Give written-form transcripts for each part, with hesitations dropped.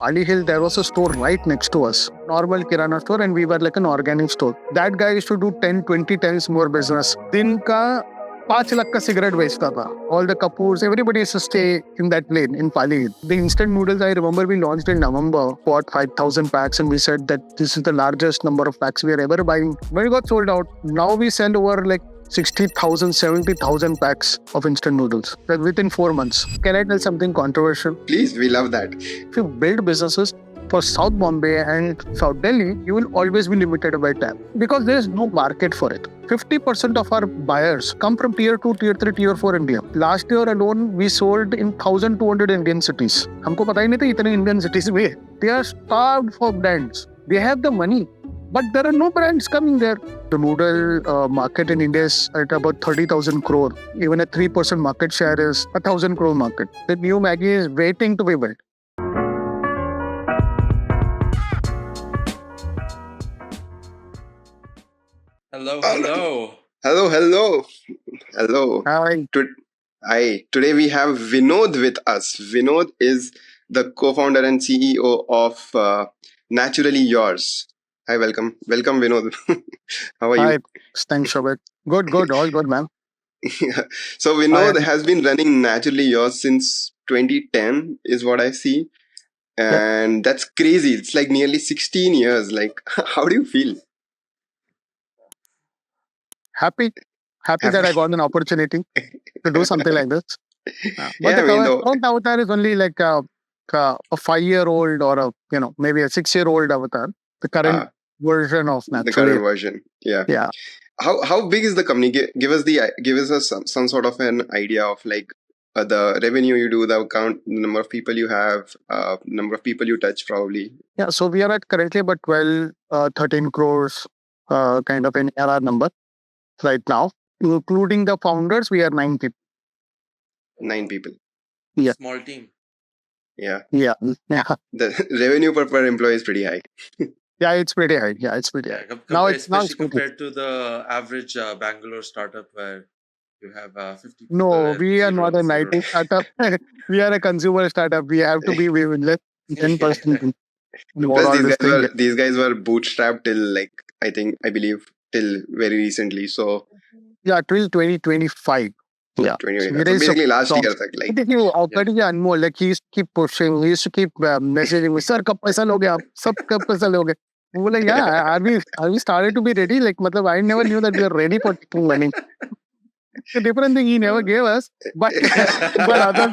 Ali Hill, there was a store right next to us, normal Kirana store, and we were like an organic store. That guy used to do 10, 20 times more business. दिन का 5 lakh का cigarette बेचता था. All the Kapoors, everybody used to stay in that lane in Pali. The instant noodles, I remember we launched in November, bought 5,000 packs, and we said that this is the largest number of packs we are ever buying. When it got sold out, now we sell over like 60,000, 70,000 packs of instant noodles within 4 months. Can I tell something controversial? Please, we love that. If you build businesses for South Bombay and South Delhi, you will always be limited by time because there is no market for it. 50% of our buyers come from tier 2, tier 3, tier 4 India. Last year alone, we sold in 1,200 Indian cities. हमको पता ही नहीं था इतने Indian cities में. They are starved for brands. They have the money, but there are no brands coming there. The noodle market in India is at about 30,000 crore. Even a 3% market share is a 1,000 crore market. The new Maggie is waiting to be built. Hello. Hello. Hi. Hi. Today we have Vinod with us. Vinod is the co-founder and CEO of Naturally Yours. Hi, welcome, Vinod. How are Hi. you? Thanks, Shobhit. Good. All good, man. So Vinod has been running Naturally Yours since 2010, is what I see, and that's crazy. It's like nearly 16 years. Like, how do you feel? Happy that I got an opportunity to do something like this. But Yeah, the current avatar is only like a 5-year-old or maybe a 6-year-old avatar. The current version of Naturally. The current version. Yeah. How big is the company? Give us some sort of an idea of like the revenue you do, the account, the number of people you have, number of people you touch probably. Yeah, so we are at currently about 12, 13 crores kind of an ARR number right now. Including the founders, we are 9 people. 9 people. Yeah. Small team. Yeah. The revenue per employee is pretty high. Yeah, it's pretty high. Now it's compared to the average Bangalore startup where you have 50 people. No, we are not an IT startup. We are a consumer startup. We have to be less than 10%. Plus, these guys were bootstrapped till I believe till very recently. So yeah, till 2025. Yeah. 2025. So basically last year. Anmol, like he used to keep pushing. He used to keep messaging me, sir, kab paisa loge aap? Sab kab paisa loge? I'm like, yeah, are we started to be ready? Like, I never knew that we are ready for money. A different thing he never gave us, but others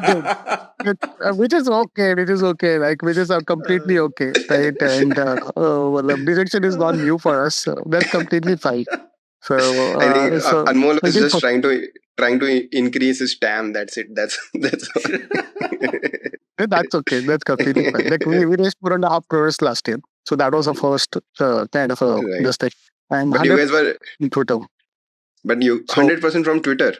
did. Which is okay. Like, which is completely okay, right? And the direction is not new for us. So that's completely fine. So I think Anmol is just trying to increase his TAM. That's it. That's That's okay. That's completely fine. Like we raised 4.5 crores last year, so that was the first kind of this thing. And but you guys were in Twitter. But you 100% from Twitter.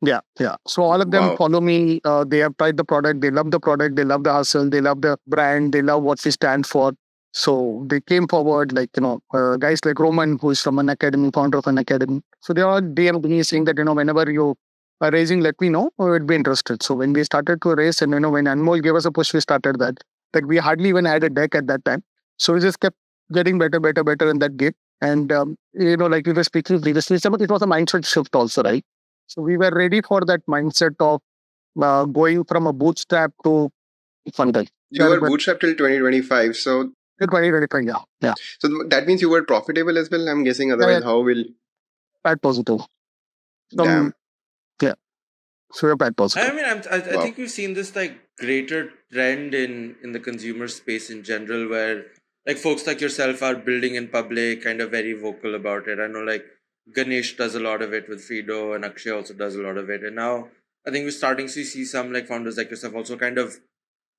Yeah. So all of them follow me. They have tried the product. They love the product. They love the hustle. They love the brand. They love what we stand for. So they came forward, guys like Roman, who is from an academy, founder of an academy. So they all DM'd me saying that, whenever you are raising, let me know. I would be interested. So when we started to raise and, when Anmol gave us a push, we started that. Like we hardly even had a deck at that time. So we just kept getting better in that game. And, like we were speaking previously, it was a mindset shift also, right? So we were ready for that mindset of going from a bootstrap to funding. You were bootstrapped till 2025. So 2025, yeah. So that means you were profitable as well, I'm guessing. Otherwise, how will... Bad positive. Damn. Yeah. So you're bad positive. I mean, I think we've seen this greater trend in the consumer space in general where folks like yourself are building in public, kind of very vocal about it. I know Ganesh does a lot of it with Fido and Akshay also does a lot of it. And now I think we're starting to see some founders like yourself also kind of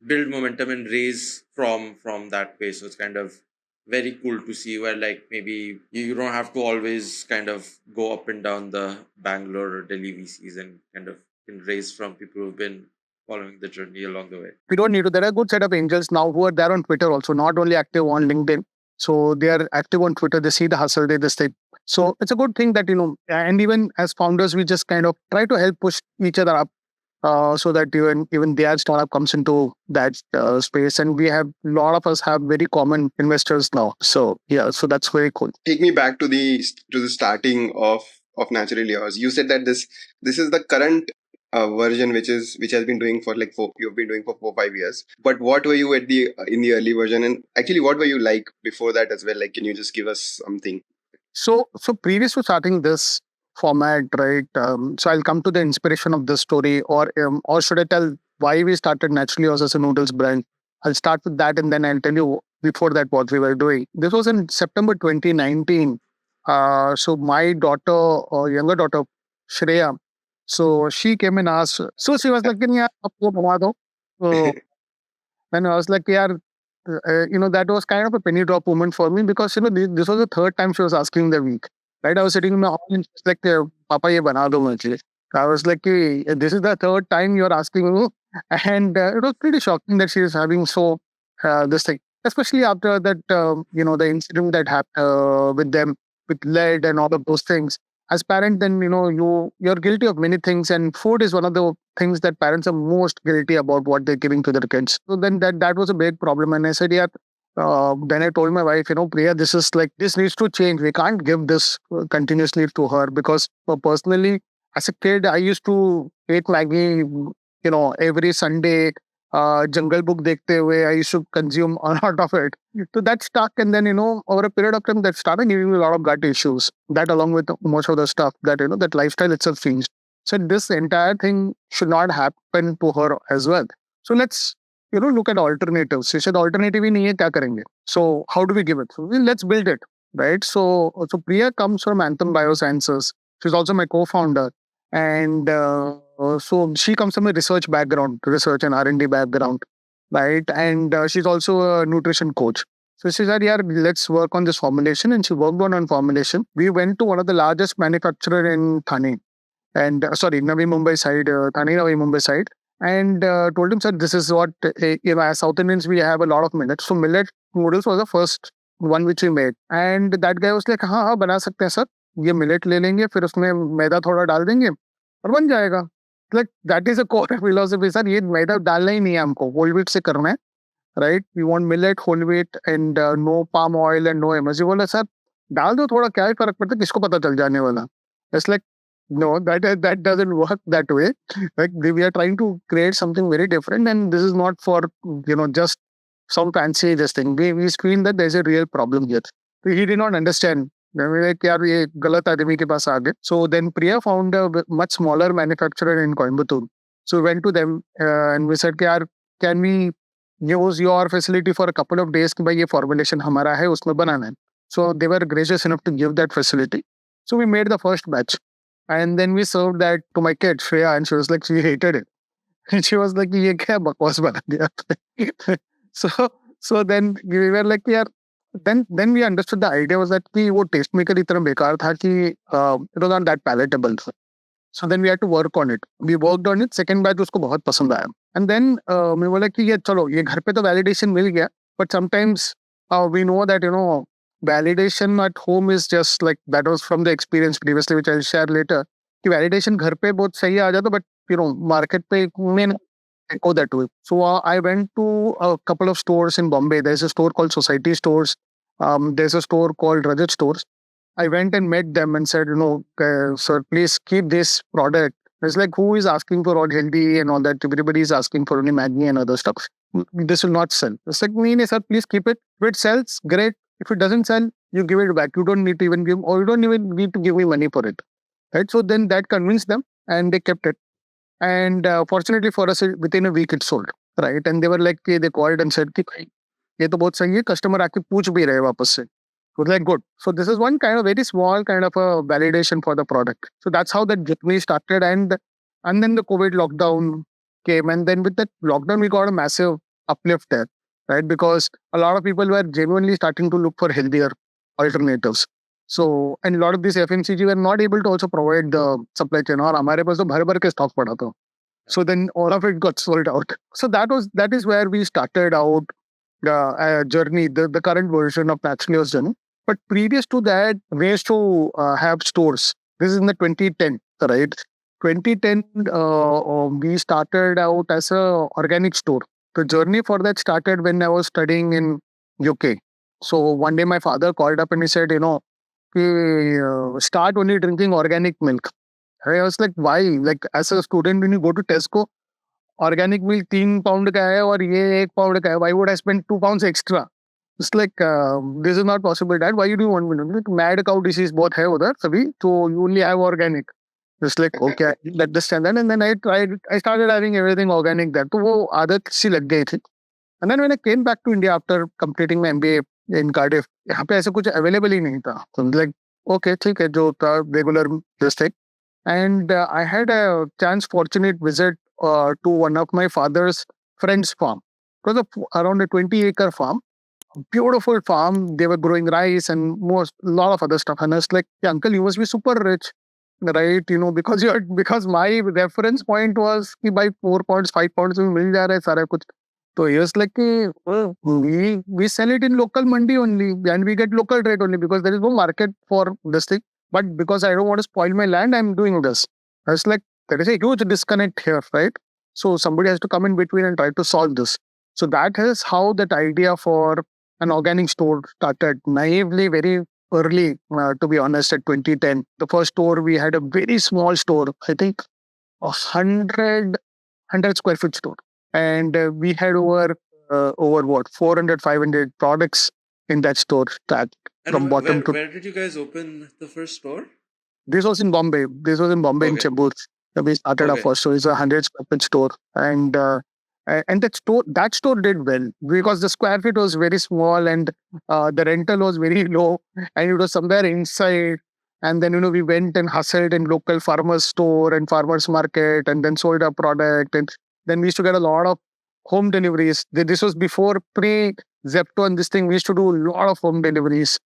build momentum and raise from that base. So it's kind of very cool to see where maybe you don't have to always kind of go up and down the Bangalore or Delhi VCs and kind of can raise from people who've been following the journey along the way. We don't need to. There are a good set of angels now who are there on Twitter also, not only active on LinkedIn. So they are active on Twitter. They see the hustle. They just say. So it's a good thing that, and even as founders, we just kind of try to help push each other up so that even their startup comes into that space. And we have a lot of us have very common investors now. So yeah, so that's very cool. Take me back to the starting of Naturally Yours. You said that this is the current version which has been doing for like you've been doing for 4 5 years. But what were you at the in the early version, and actually what were you like before that as well? Like, can you just give us something? So previous to starting this format, right? So I'll come to the inspiration of this story, or should I tell why we started Naturally Yours as a noodles brand? I'll start with that, and then I'll tell you before that what we were doing. This was in September 2019. So my daughter, younger daughter, Shreya, so she came and asked. So she was like, "Can you आपको बना दो?" So and I was like, yeah, that was kind of a penny drop moment for me because, this was the third time she was asking the week. Right? I was sitting in my office and she's like, Papa, ye bana do mujhe. I was like, this is the third time you're asking me. And it was pretty shocking that she is having this thing, especially after that, the incident that happened with them, with lead and all of those things. As parent, then, you're guilty of many things, and food is one of the things that parents are most guilty about what they're giving to their kids. So then that was a big problem. And I said, yeah, then I told my wife, Priya, this needs to change. We can't give this continuously to her because personally, as a kid, I used to eat Maggie, every Sunday. Jungle Book dekhte hue, I used to consume a lot of it. So that stuck, and then over a period of time, that started giving me a lot of gut issues. That, along with most of the stuff, that lifestyle itself changed. So this entire thing should not happen to her as well. So let's look at alternatives. She said alternative ही नहीं है, क्या करेंगे? So how do we give it? So let's build it, right? So Priya comes from Anthem Biosciences. She's also my co-founder, and so she comes from a research background, research and R&D background, right? And she's also a nutrition coach. So she said, yeah, let's work on this formulation. And she worked on formulation. We went to one of the largest manufacturer in Thane, and Navi Mumbai side, Thane Navi Mumbai side, and told him, sir, this is what, as South Indians, we have a lot of millet. So millet noodles was the first one which we made. And that guy was like, हाँ बना सकते हैं sir, ये millet ले लेंगे, फिर उसमें मैदा थोड़ा डाल देंगे और बन जाएगा. Like, that is a core philosophy, sir. ये मैदा डालना ही नहीं है हमको, whole wheat से करना है, right? We want millet, whole wheat, and no palm oil and no MSG. बोला सर डाल दो, थोड़ा क्या ही फर्क पड़ता है, किसको पता चल जाने वाला. It's like, no, that doesn't work that way. Like, we are trying to create something very different, and this is not for just some fancy this thing. We feel that there's a real problem here. So he did not understand. Like, यार ये गलत आदमी के पास आ गए. So then Priya found a much smaller manufacturer in Coimbatore. So we went to them and we said, यार, can we use your facility for a couple of days कि भाई ये formulation हमारा है, उसमें बनाना है. So they were gracious enough to give that facility. So we made the first batch. And then we served that to my kid, Shreya, and she was like, she hated it. And she was like, ये क्या बकवास बना दिया. So then we were like, yeah. Then we understood the idea was that कि वो taste maker इतना बेकार था कि it was not that palatable. So then we had to work on it. We worked on it. Second batch उसको बहुत पसंद आया. And then मैं बोला कि ये चलो ये घर पे तो validation मिल गया. But sometimes we know that validation at home is just like, that was from the experience previously, which I'll share later. कि validation घर पे बहुत सही आ जाता, but market पे may not go that way. So I went to a couple of stores in Bombay. There's a store called Society Stores. There's a store called Rajat Stores. I went and met them and said, sir, please keep this product. It's like, who is asking for all healthy and all that? Everybody is asking for only Maggi and other stuff. This will not sell. It's like, no, sir, please keep it. If it sells, great. If it doesn't sell, you give it back. You don't need to even give, or you don't even need to give me money for it. Right? So then that convinced them and they kept it. And fortunately for us, within a week it sold. Right? And they were like, they called and said, ये तो बहुत सही है, customer आके पूछ भी रहे वापस से. So like, good. So this is one kind of very small kind of a validation for the product. So that's how that journey started. And then the COVID lockdown came. And then with that lockdown, we got a massive uplift there, right? Because a lot of people were genuinely starting to look for healthier alternatives. So, and a lot of these FMCG were not able to also provide the supply chain. और हमारे पास तो भर भर के stock पड़ा था. So then all of it got sold out. So that is where we started out the journey, the current version of Naturally Yours journey. But previous to that, we used to have stores. This is in the 2010, right? 2010, we started out as a organic store. The journey for that started when I was studying in UK. So one day my father called up and he said, start only drinking organic milk. I was like, why? Like as a student, when you go to Tesco, organic milk 3 pound का है और ये 1 pound का है. Why would I spend 2 pounds extra? It's like this is not possible. Dad, why do you want me to? Like, mad cow disease बहुत है उधर सभी, so you only have organic. Just like okay, I didn't understand that, and then I started having everything organic there. तो वो आदत सी लग गई थी. And then when I came back to India after completing my MBA in Cardiff, यहाँ पे ऐसा कुछ available ही नहीं था. So like okay, ठीक है जो था regular this thing. And I had a fortunate visit to one of my father's friend's farm. It was around a 20-acre farm, beautiful farm. They were growing rice and lot of other stuff. And I was like, yeah, uncle, you must be super rich, right? Because my reference point was कि by 4 pounds, 5 pounds में मिल जा रहा है सारा कुछ. So he was like, we sell it in local mandi only and we get local rate only because there is no market for this thing. But because I don't want to spoil my land, I'm doing this. I was like, there is a huge disconnect here, right? So somebody has to come in between and try to solve this. So that is how that idea for an organic store started. Naively, very early, to be honest, at 2010. The first store, we had a very small store, I think 100 square feet store. And we had over what, 400, 500 products in that store. From bottom to... Where did you guys open the first store? This was in Bombay. In Chembur. We started our first store. It's a 100 square feet store. And that store did well because the square feet was very small and the rental was very low and it was somewhere inside. And then, we went and hustled in local farmers store and farmers market and then sold our product. And then we used to get a lot of home deliveries. This was before pre-Zepto and this thing. We used to do a lot of home deliveries,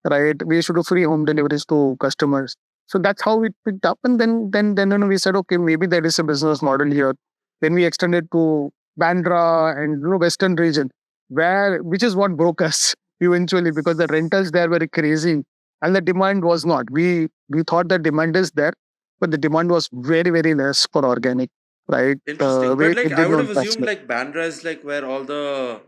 right? We used to do free home deliveries to customers. So that's how we picked up. And then we said, okay, maybe there is a business model here. Then we extended to Bandra and Western region, which is what broke us eventually because the rentals there were crazy and the demand was not. We thought that demand is there, but the demand was very, very less for organic, right? Interesting. But I would have assumed Bandra is where all the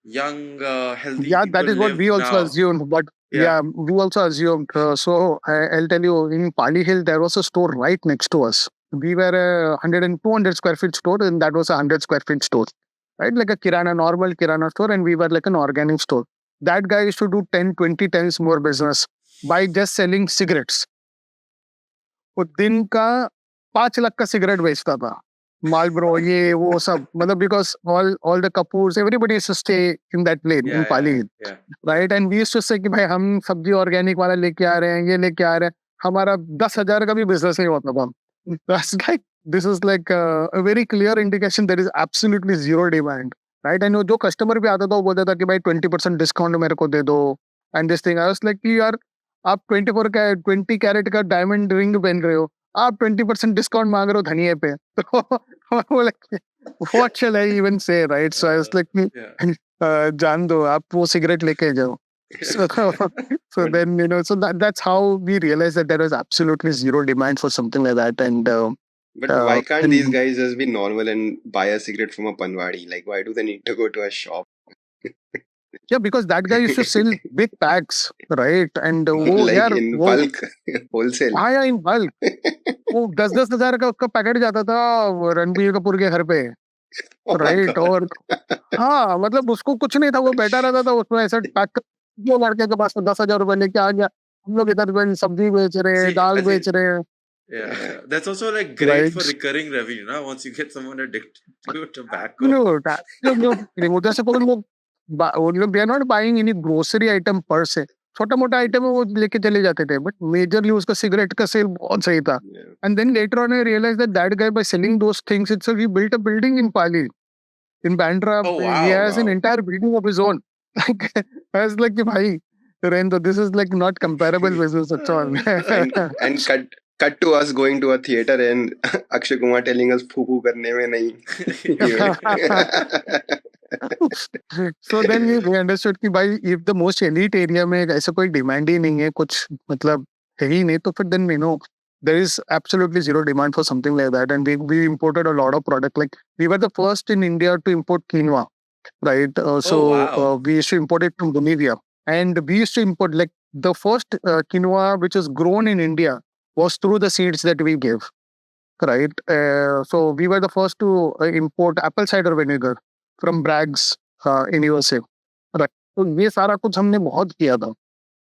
young, healthy people that is what we also assumed. But yeah, we also assumed. So I'll tell you, in Pali Hill, there was a store right next to us. We were a 100 and 200 square feet store, and that was a 100 square feet store, right? Like a normal Kirana store, and we were like an organic store. That guy used to do 10, 20 times more business by just selling cigarettes. वो दिन का 5 लाख का cigarette बेचता था. Marlboro, वो सब, because all the Kapoors, everybody used to stay in that lane in Pali, right? And we used to say कि भाई हम सब्जी organic वाला लेके आ रहे हैं, ये लेके आ रहे हैं, हमारा 10,000 का भी business नहीं होता था. That's this is a very clear indication there is absolutely zero demand, right? And जो customer भी आता था वो बोलता था कि भाई 20% discount मेरे को दे दो. And this thing, I was like कि यार आप 20 कैरेट का डायमंड रिंग पहन रहे हो, आप 20% डिस्काउंट मांग रहे हो धनिये पे. What shall I even say, right? So I was like, जान दो, आप वो सिगरेट लेके जाओ. So then, so that's how we realized that there was absolutely zero demand for something like that. And but why can't these guys just be normal and buy a cigarette from a panwadi? Why do they need to go to a shop? Yeah, because that guy used to sell big packs, right? And in bulk, wholesale. Yeah, in bulk. वो 10,000 का उसका packet जाता था रणबीर कपूर के घर पे, right? और हाँ, मतलब उसको कुछ नहीं था, वो बैठा रहता था उसमें ऐसा पैक. वो लड़के के पास 10,000 रुपए लेके आ गया, हम लोग इधर सब्जी बेच रहे हैं, दाल बेच रहे हैं. Yeah, that's also great for recurring revenue, na? Once you get someone addicted to tobacco. No, they are not buying any grocery item per se. छोटा मोटा आइटम है वो लेके चले जाते थे, बट मेजरली उसका सिगरेट का सेल बहुत सही था. And then later on I realize that guy by selling those things itself he built a building in Pali, in Bandra. He has an entire building of his own. I was like, bhai, Rendo, this is not comparable business at all. and cut to us going to a theater and Akshay Kumar telling us poo karne mein nahi. So then we understood कि भाई if the most elite area में ऐसा कोई demand ही नहीं है, कुछ मतलब है ही नहीं, तो फिर then there is absolutely zero demand for something like that. And we imported a lot of product. Like we were the first in India to import quinoa, right? Oh wow. We used to import it from Bolivia, and we used to import like the first quinoa which was grown in India was through the seeds that we gave, right? So we were the first to import apple cider vinegar from Bragg's in USA, right? So ये सारा कुछ हमने बहुत किया था,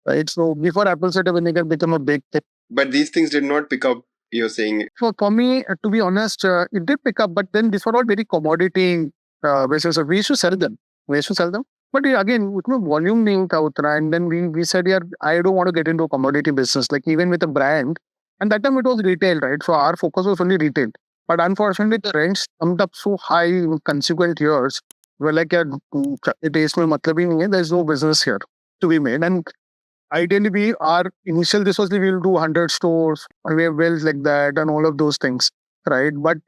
right? So before apple cider vinegar became a big thing. But these things did not pick up, you're saying. For me, to be honest, it did pick up, but then these were all very commodity basis. We used to sell them. We used to sell them. But yeah, again, उतना volume नहीं था उतना. And then we said, yeah, I don't want to get into a commodity business. Like even with a brand, and that time it was retail, right? So our focus was only retail. But unfortunately, the rents jumped up so high in consequent years. We're like, yeah, it is में मतलब ही नहीं है. There's no business here to be made. And ideally we our initial this was we will do 100 stores, we have wells like that and all of those things, right? But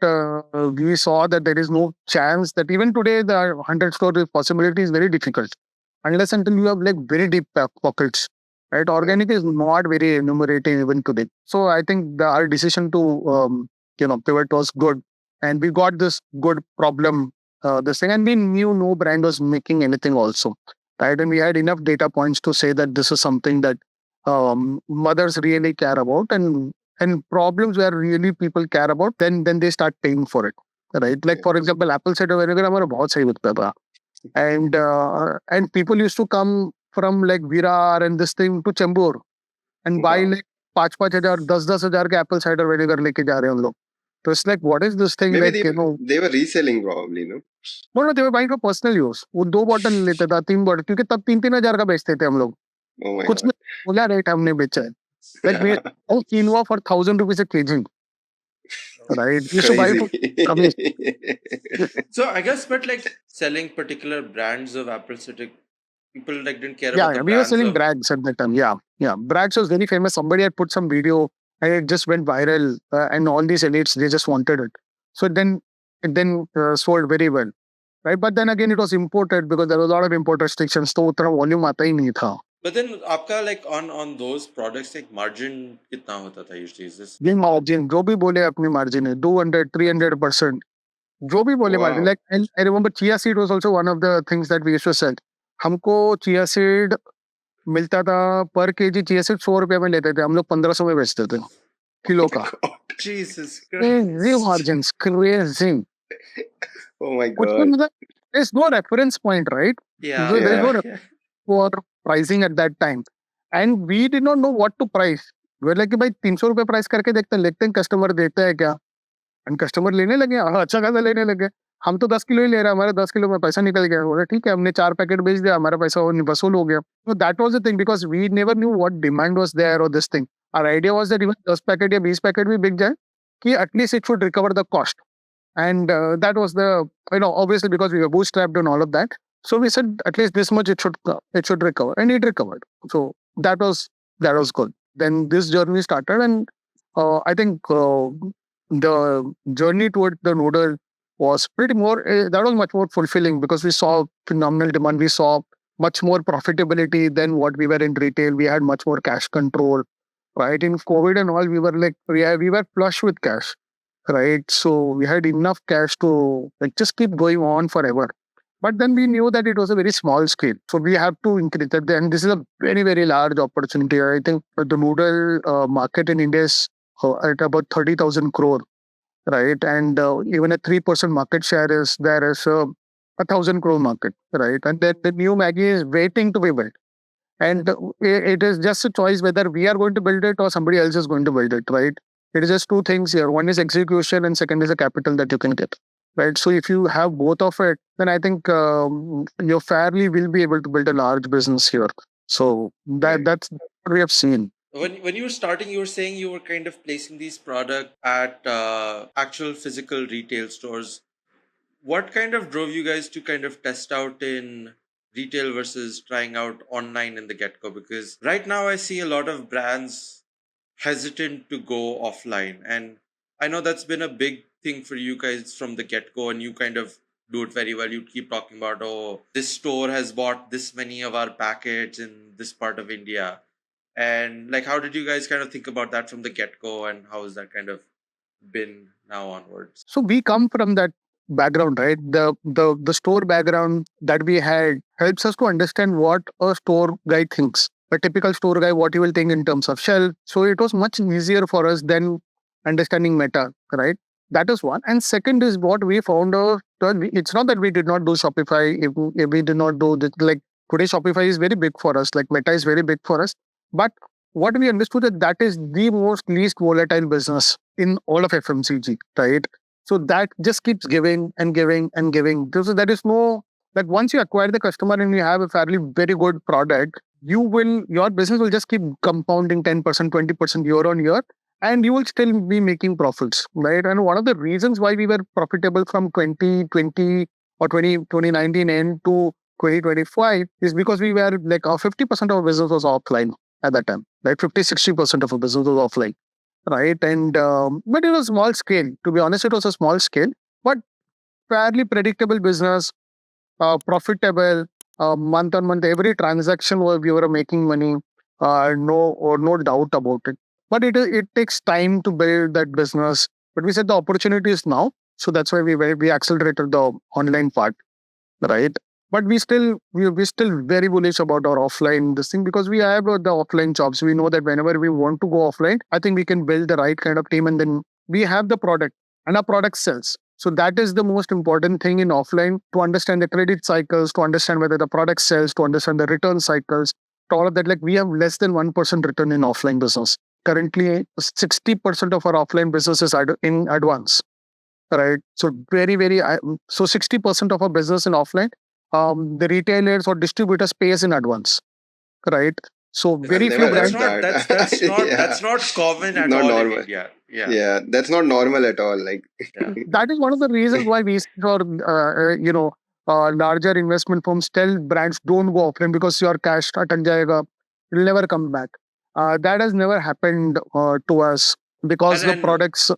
we saw that there is no chance that even today the 100 store possibility is very difficult unless until you have like very deep pockets, right? Organic is not very remunerating even today. So I think our decision to pivot was good, and we got this good problem, this thing, and we knew no brand was making anything also, right? And we had enough data points to say that this is something that mothers really care about, and problems where really people care about, then they start paying for it, right? Like for example, apple cider vinegar हमारा बहुत सही बिकता था, and people used to come from like Virar and this thing to Chembur and buy Wow. like 5,000 10,000 के apple cider vinegar लेके जा रहे हैं उन लोग. So it's like, what is this thing? Maybe Like, they were reselling probably, no? no, they were buying for personal use. वो 2 bottle लेते था, 3 बॉटल, क्योंकि तब 3,000 का बेचते थे हम लोग. Oh my कुछ god. में बोला रेट हमने बेचा है. Like we all quinoa for 1,000 rupees a kg. Right? You should buy it for coming. So I guess, but like selling particular brands of apple cider, people like didn't care about the We were brands selling of. Brags at that time. Yeah. Brags was very famous. Somebody had put some video and it just went viral, and all these elites they just wanted it. So it then sold very well, right? But then again, it was imported because there was a lot of import restrictions. तो उतना volume आता ही नहीं था. But then आपका like on those products like margin कितना होता था usually? Is this ये margin जो भी बोले अपनी margin है 200 300%. जो भी बोले margin. Wow. Like I remember chia seed was also one of the things that we used to sell. हमको chia seed मिलता था पर केजी. chia seed 100 रुपए में लेते थे हम लोग, 1,500 में बेचते थे किलो का. Jesus Crazy Christ. margins, crazy. Oh my कुछ god. मतलब there's no reference point, right? Yeah. There's no Yeah. reference for pricing at that time, and we did not know what to price. We were like कि भाई 300 रुपए price करके देखते हैं customer देता है क्या. एंड कस्टमर लेने लगे, अच्छा खासा लेने लगे. हम तो 10 किलो ही ले रहे हैं, हमारे 10 किलो में पैसा निकल गया. बोले ठीक है, हमने 4 पैकेट बेच दिया, हमारा पैसा वसूल हो गया. So that was the thing, because we never knew what demand was there or this thing. Our idea was that even 10 packet या 20 पैकेट भी बिक जाए, कि at least it should recover the cost. And that was the, obviously because we were bootstrapped and all of that. So we said at least this much it should recover, and it recovered. So that was good. Then this journey started, and I think the journey toward the noodle was pretty more. That was much more fulfilling because we saw phenomenal demand. We saw much more profitability than what we were in retail. We had much more cash control. Right, in COVID and all, we were like we were flush with cash, right? So we had enough cash to like just keep going on forever. But then we knew that it was a very small scale, so we have to increase that. And this is a very very large opportunity. I think the noodle market in India is at about 30,000 crore, right? And even a 3% market share is there is a 1,000 crore market, right? And then the new Maggie is waiting to be built. And it is just a choice whether we are going to build it or somebody else is going to build it, right? It is just two things here. One is execution, and second is the capital that you can get, right? So if you have both of it, then I think you fairly will be able to build a large business here. So that's what we have seen. When you were starting, you were saying you were kind of placing these products at actual physical retail stores. What kind of drove you guys to kind of test out in retail versus trying out online in the get-go? Because right now I see a lot of brands hesitant to go offline, and I know that's been a big thing for you guys from the get-go, and you kind of do it very well. You keep talking about, oh, this store has bought this many of our packets in this part of India. And like, how did you guys kind of think about that from the get-go, and how has that kind of been now onwards? So we come from that background, right? The store background that we had helps us to understand what a store guy thinks. A typical store guy, what he will think in terms of shelf. So it was much easier for us than understanding meta, right? That is one. And second is what we found out that it's not that we did not do Shopify. If we did not do this, like today, Shopify is very big for us, like Meta is very big for us. But what we understood that is the most least volatile business in all of FMCG, right? So that just keeps giving and giving and giving. So there is no, like once you acquire the customer and you have a fairly very good product, your business will just keep compounding 10%, 20% year on year, and you will still be making profits, right? And one of the reasons why we were profitable from 2020 or 2019 end to 2025 is because we were like 50% of our business was offline at that time, like 50-60% of our business was offline, right? And but it was small scale. To be honest, it was a small scale, but fairly predictable business, profitable, month on month. Every transaction where we were making money, no doubt about it. But it takes time to build that business. But we said the opportunity is now, so that's why we accelerated the online part, right? But we still very bullish about our offline this thing because we have the offline jobs. We know that whenever we want to go offline, I think we can build the right kind of team, and then we have the product and our product sells. So that is the most important thing in offline, to understand the credit cycles, to understand whether the product sells, to understand the return cycles, to all of that. Like we have less than 1% return in offline business. Currently, 60% of our offline business is in advance, right? So so 60% of our business in offline, the retailers or distributors pays in advance, right? So I've very few never That's brands. heard not that. that's not common at Not all in normal. India. Yeah. Yeah, that's not normal at all. Like, Yeah. That is one of the reasons why we see for larger investment firms tell brands don't go offline because your cash atak jayega, it will never come back. That has never happened to us because the And products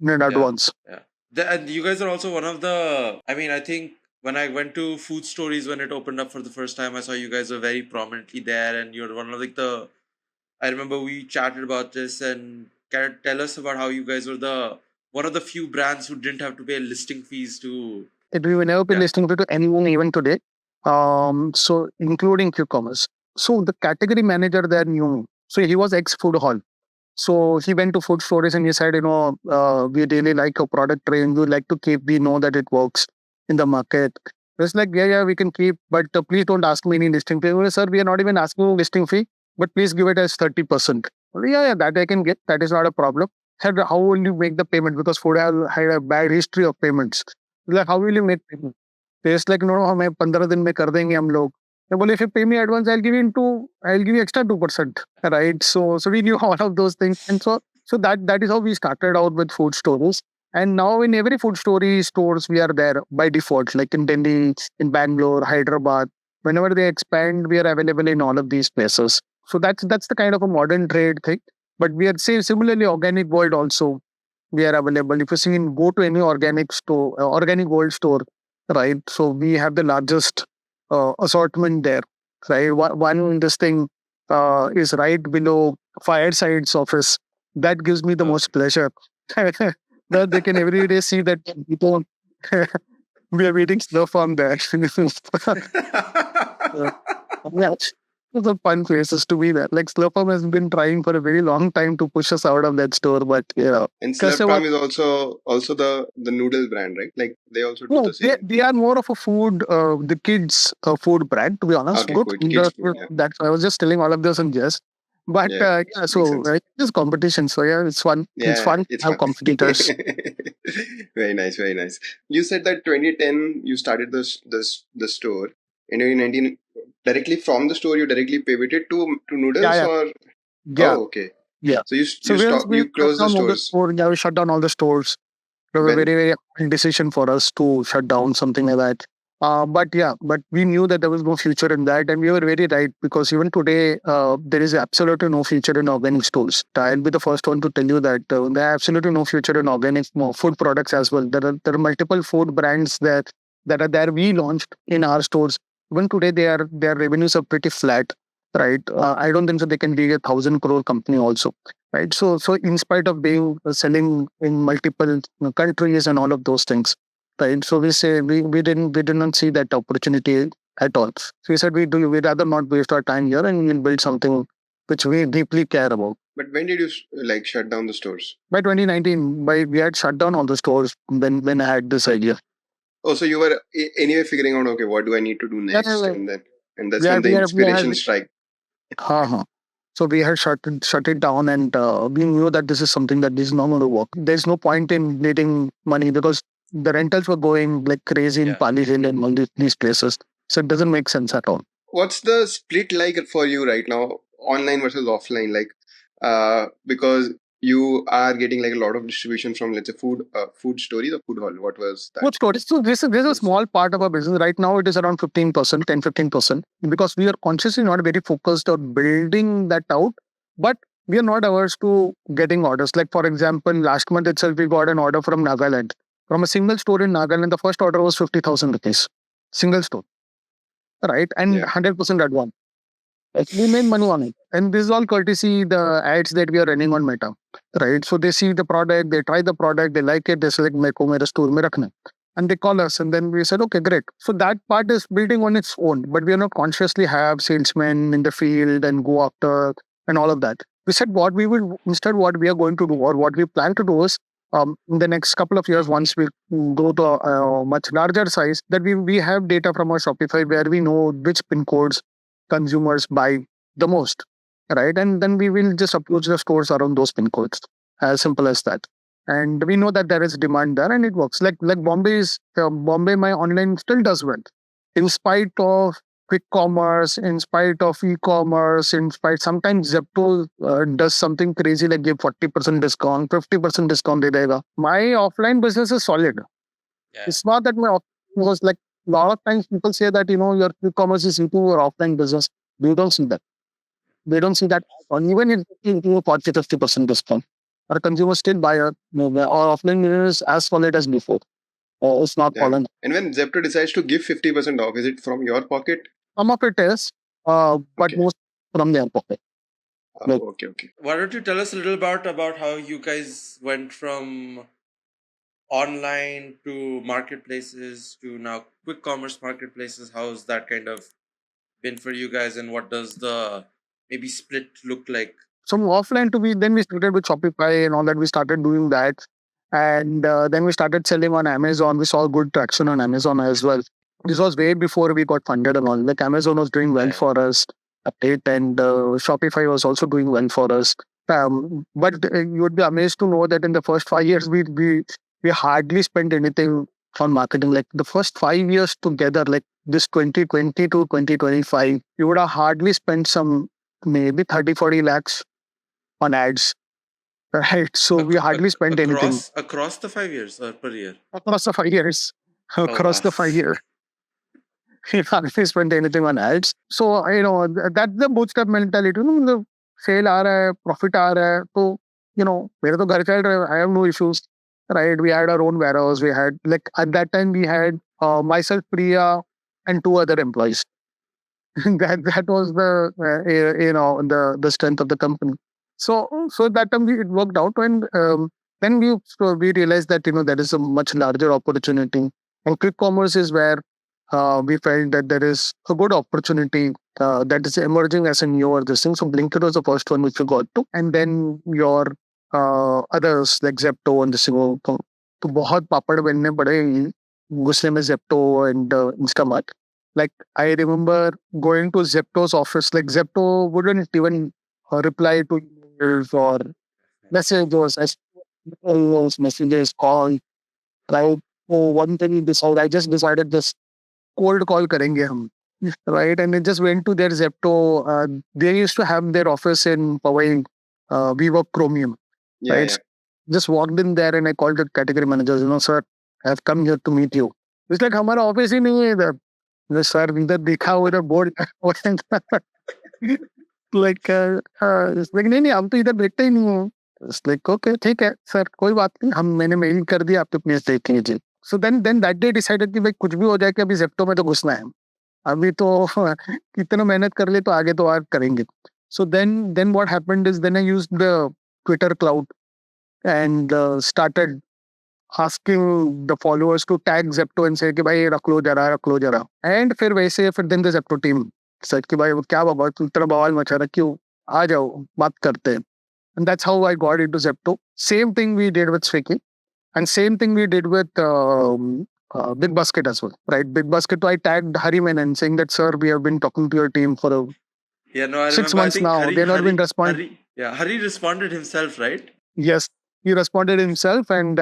in yeah. advance. Yeah. And you guys are also one of the, I mean, I think when I went to Food Stories when it opened up for the first time, I saw you guys were very prominently there, and you're one of like the, I remember we chatted about this, and can you tell us about how you guys were the one of the few brands who didn't have to pay listing fees to. We will never be listening to anyone even today. So including q-commerce. So the category manager there knew me. So he was ex food hall. So he went to Food Stories and he said, we really like your product range. We like to keep. We know that it works in the market. It's like, yeah, we can keep, but please don't ask me any listing fee. Well, sir, we are not even asking listing fee, but please give it as 30%. Well, yeah, that I can get. That is not a problem. Said, how will you make the payment? Because food had a bad history of payments. Like, how will you make payment? It's like, no, हमें 15 दिन में कर देंगे हम लोग. They well, if you pay me advance, I'll give you extra 2%. Right. So we knew all of those things. And so that is how we started out with food stores. And now in every food story stores, we are there by default, like in Delhi, in Bangalore, Hyderabad. Whenever they expand, we are available in all of these places. So that's the kind of a modern trade thing. But we are say similarly organic world also, we are available. If you see go to any organic store, organic gold store, right? So we have the largest assortment there, right? One this thing is right below Fireside's office. That gives me the most pleasure. That they can every day see that people we are eating stuff on there. Yeah, those are fun places to be there. Like Slurp Farm has been trying for a very long time to push us out of that store, but and Slurp Farm is also the Noodle brand, right? Like they also do no, the same. they are more of a food, the kids food brand. To be honest, Okay, good. cool. Kids food. Yeah, That I was just telling all of this in jest, but yeah, yeah. makes So sense. it's competition. So yeah, it's fun. It's Yeah, fun to it's have fun. competitors. Very nice, very nice. You said that 2010 you started the store. In 2019, directly from the store, you directly pivoted to noodles, Yeah, or yeah, oh, okay. yeah. So you So we you shut closed the down all the stores store. Yeah, we shut down all the stores. It was a when? very, very hard decision for us to shut down something like that. But we knew that there was no future in that, and we were very right because even today, there is absolutely no future in organic stores. I'll be the first one to tell you that there are absolutely no future in organic food products as well. There are multiple food brands that are there. We launched in our stores. Even today, their revenues are pretty flat. right? I don't think so they can be a 1,000 crore company also, right? So in spite of being selling in multiple countries and all of those things, right? So we say we did not see that opportunity at all. So we said we'd rather not waste our time here and we'll build something which we deeply care about. But when did you like shut down the stores? By 2019, we had shut down all the stores when I had this idea. Oh, so you were anyway figuring out, okay, what do I need to do next, Yeah, and that's when the we inspiration had strike. uh-huh. So we had shut it down, and we knew that this is something that is not going to work. There's no point in needing money because the rentals were going like crazy in Pali Hill and all these places. So it doesn't make sense at all. What's the split like for you right now, online versus offline? Like, because you are getting like a lot of distribution from, let's say, food stories or food hall. What was that? Food stories. So this is a small part of our business right now. It is around 15%, 10-15%, because we are consciously not very focused on building that out, but we are not averse to getting orders. Like for example, last month itself we got an order from Nagaland, from a single store in Nagaland. The first order was 50,000 rupees, single store, right, and 100% advance. We made money on it. And this is all courtesy the ads that we are running on Meta, right? So they see the product, they try the product, they like it, they select Meko Mera store mein rakhna. And they call us, and then we said, okay, great. So that part is building on its own, but we are not consciously have salesmen in the field and go after and all of that. We said what we will instead what we are going to do or what we plan to do is in the next couple of years, once we go to a much larger size, that we have data from our Shopify where we know which pin codes consumers buy the most, right? And then we will just approach the stores around those pin codes. As simple as that. And we know that there is demand there, and it works. Like Bombay, my online still does well, in spite of quick commerce, in spite of e-commerce, in spite sometimes Zepto does something crazy like give 40% discount, 50% discount. De dega. My offline business is solid. It's not that my offline was like a lot of times people say that your e-commerce is into your offline business. We don't see that. We don't see that. And even if into a 40-50% discount, our consumers still buy our offline business as solid as before. It's not fallen. And when Zepto decides to give 50% off, is it from your pocket? Some of it is, but most from their pocket. Okay. Why don't you tell us a little about how you guys went from online to marketplaces to now quick commerce marketplaces? How's that kind of been for you guys, and what does the maybe split look like? So offline then we started with Shopify and all that. We started doing that, and then we started selling on Amazon. We saw good traction on Amazon as well. This was way before we got funded and all. Like Amazon was doing well for us, and Shopify was also doing well for us. But you would be amazed to know that in the first 5 years, we hardly spent anything on marketing. Like the first 5 years together, like this 2020 to 2025, you would have hardly spent some maybe 30-40 lakhs on ads. Right. So we hardly spent anything. Across the 5 years or per year? Across the 5 years. Across the 5 years. We hardly spent anything on ads. So, that's the bootstrap mentality. The sale aa raha hai, profit aa raha hai. So, mere to ghar chal raha hai. I have no issues. Right. We had our own warehouse. We had, like, at that time, we had myself, Priya, and 2 other employees. that was the strength of the company. So that time it worked out, and then we realized that there is a much larger opportunity, and quick commerce is where we felt that there is a good opportunity that is emerging as a newer this thing. So Blinkit was the first one which we got to, and then your others like Zepto and this thing. तो बहुत पापड़ बनने पड़े गुस्से में Zepto and Instamart. Like I remember going to Zepto's office. Like Zepto wouldn't even reply to emails or messages, call. Right? So one thing I just decided this cold call करेंगे हम. Right? And I just went to their Zepto. They used to have their office in Powai. We were Chromium. Right? Yeah. Just walked in there and I called the category managers. Sir, I have come here to meet you. It's like हमारा office ही नहीं है इधर. Sir, इधर देखा हुआ इधर board like नहीं हम तो इधर देखते ही नहीं हो. It's like okay ठीक है सर कोई बात नहीं मैंने मेल कर दिया आप तो प्लीज देख लीजिए. So then that day decided कि भाई कुछ भी हो जाए कि अभी Zepto में तो घुसना है. अभी तो कितना मेहनत कर ले तो आगे तो और करेंगे. So then what happened is then I used the Twitter cloud and started asking the followers to tag Zepto and say कि भाई रख लो जरा. And फिर वैसे फिर then the Zepto team said कि भाई वो क्या बाबा तू इतना बवाल मचा रहा क्यों, आ जाओ बात करते हैं. And that's how I got into Zepto. Same thing we did with Swiggy. And same thing we did with Big Basket as well, right? Big Basket, I tagged Hari Menon saying that, sir, we have been talking to your team for Yeah, no, I 6 months now. They've not been responding. Hari responded himself, right? Yes, he responded himself, and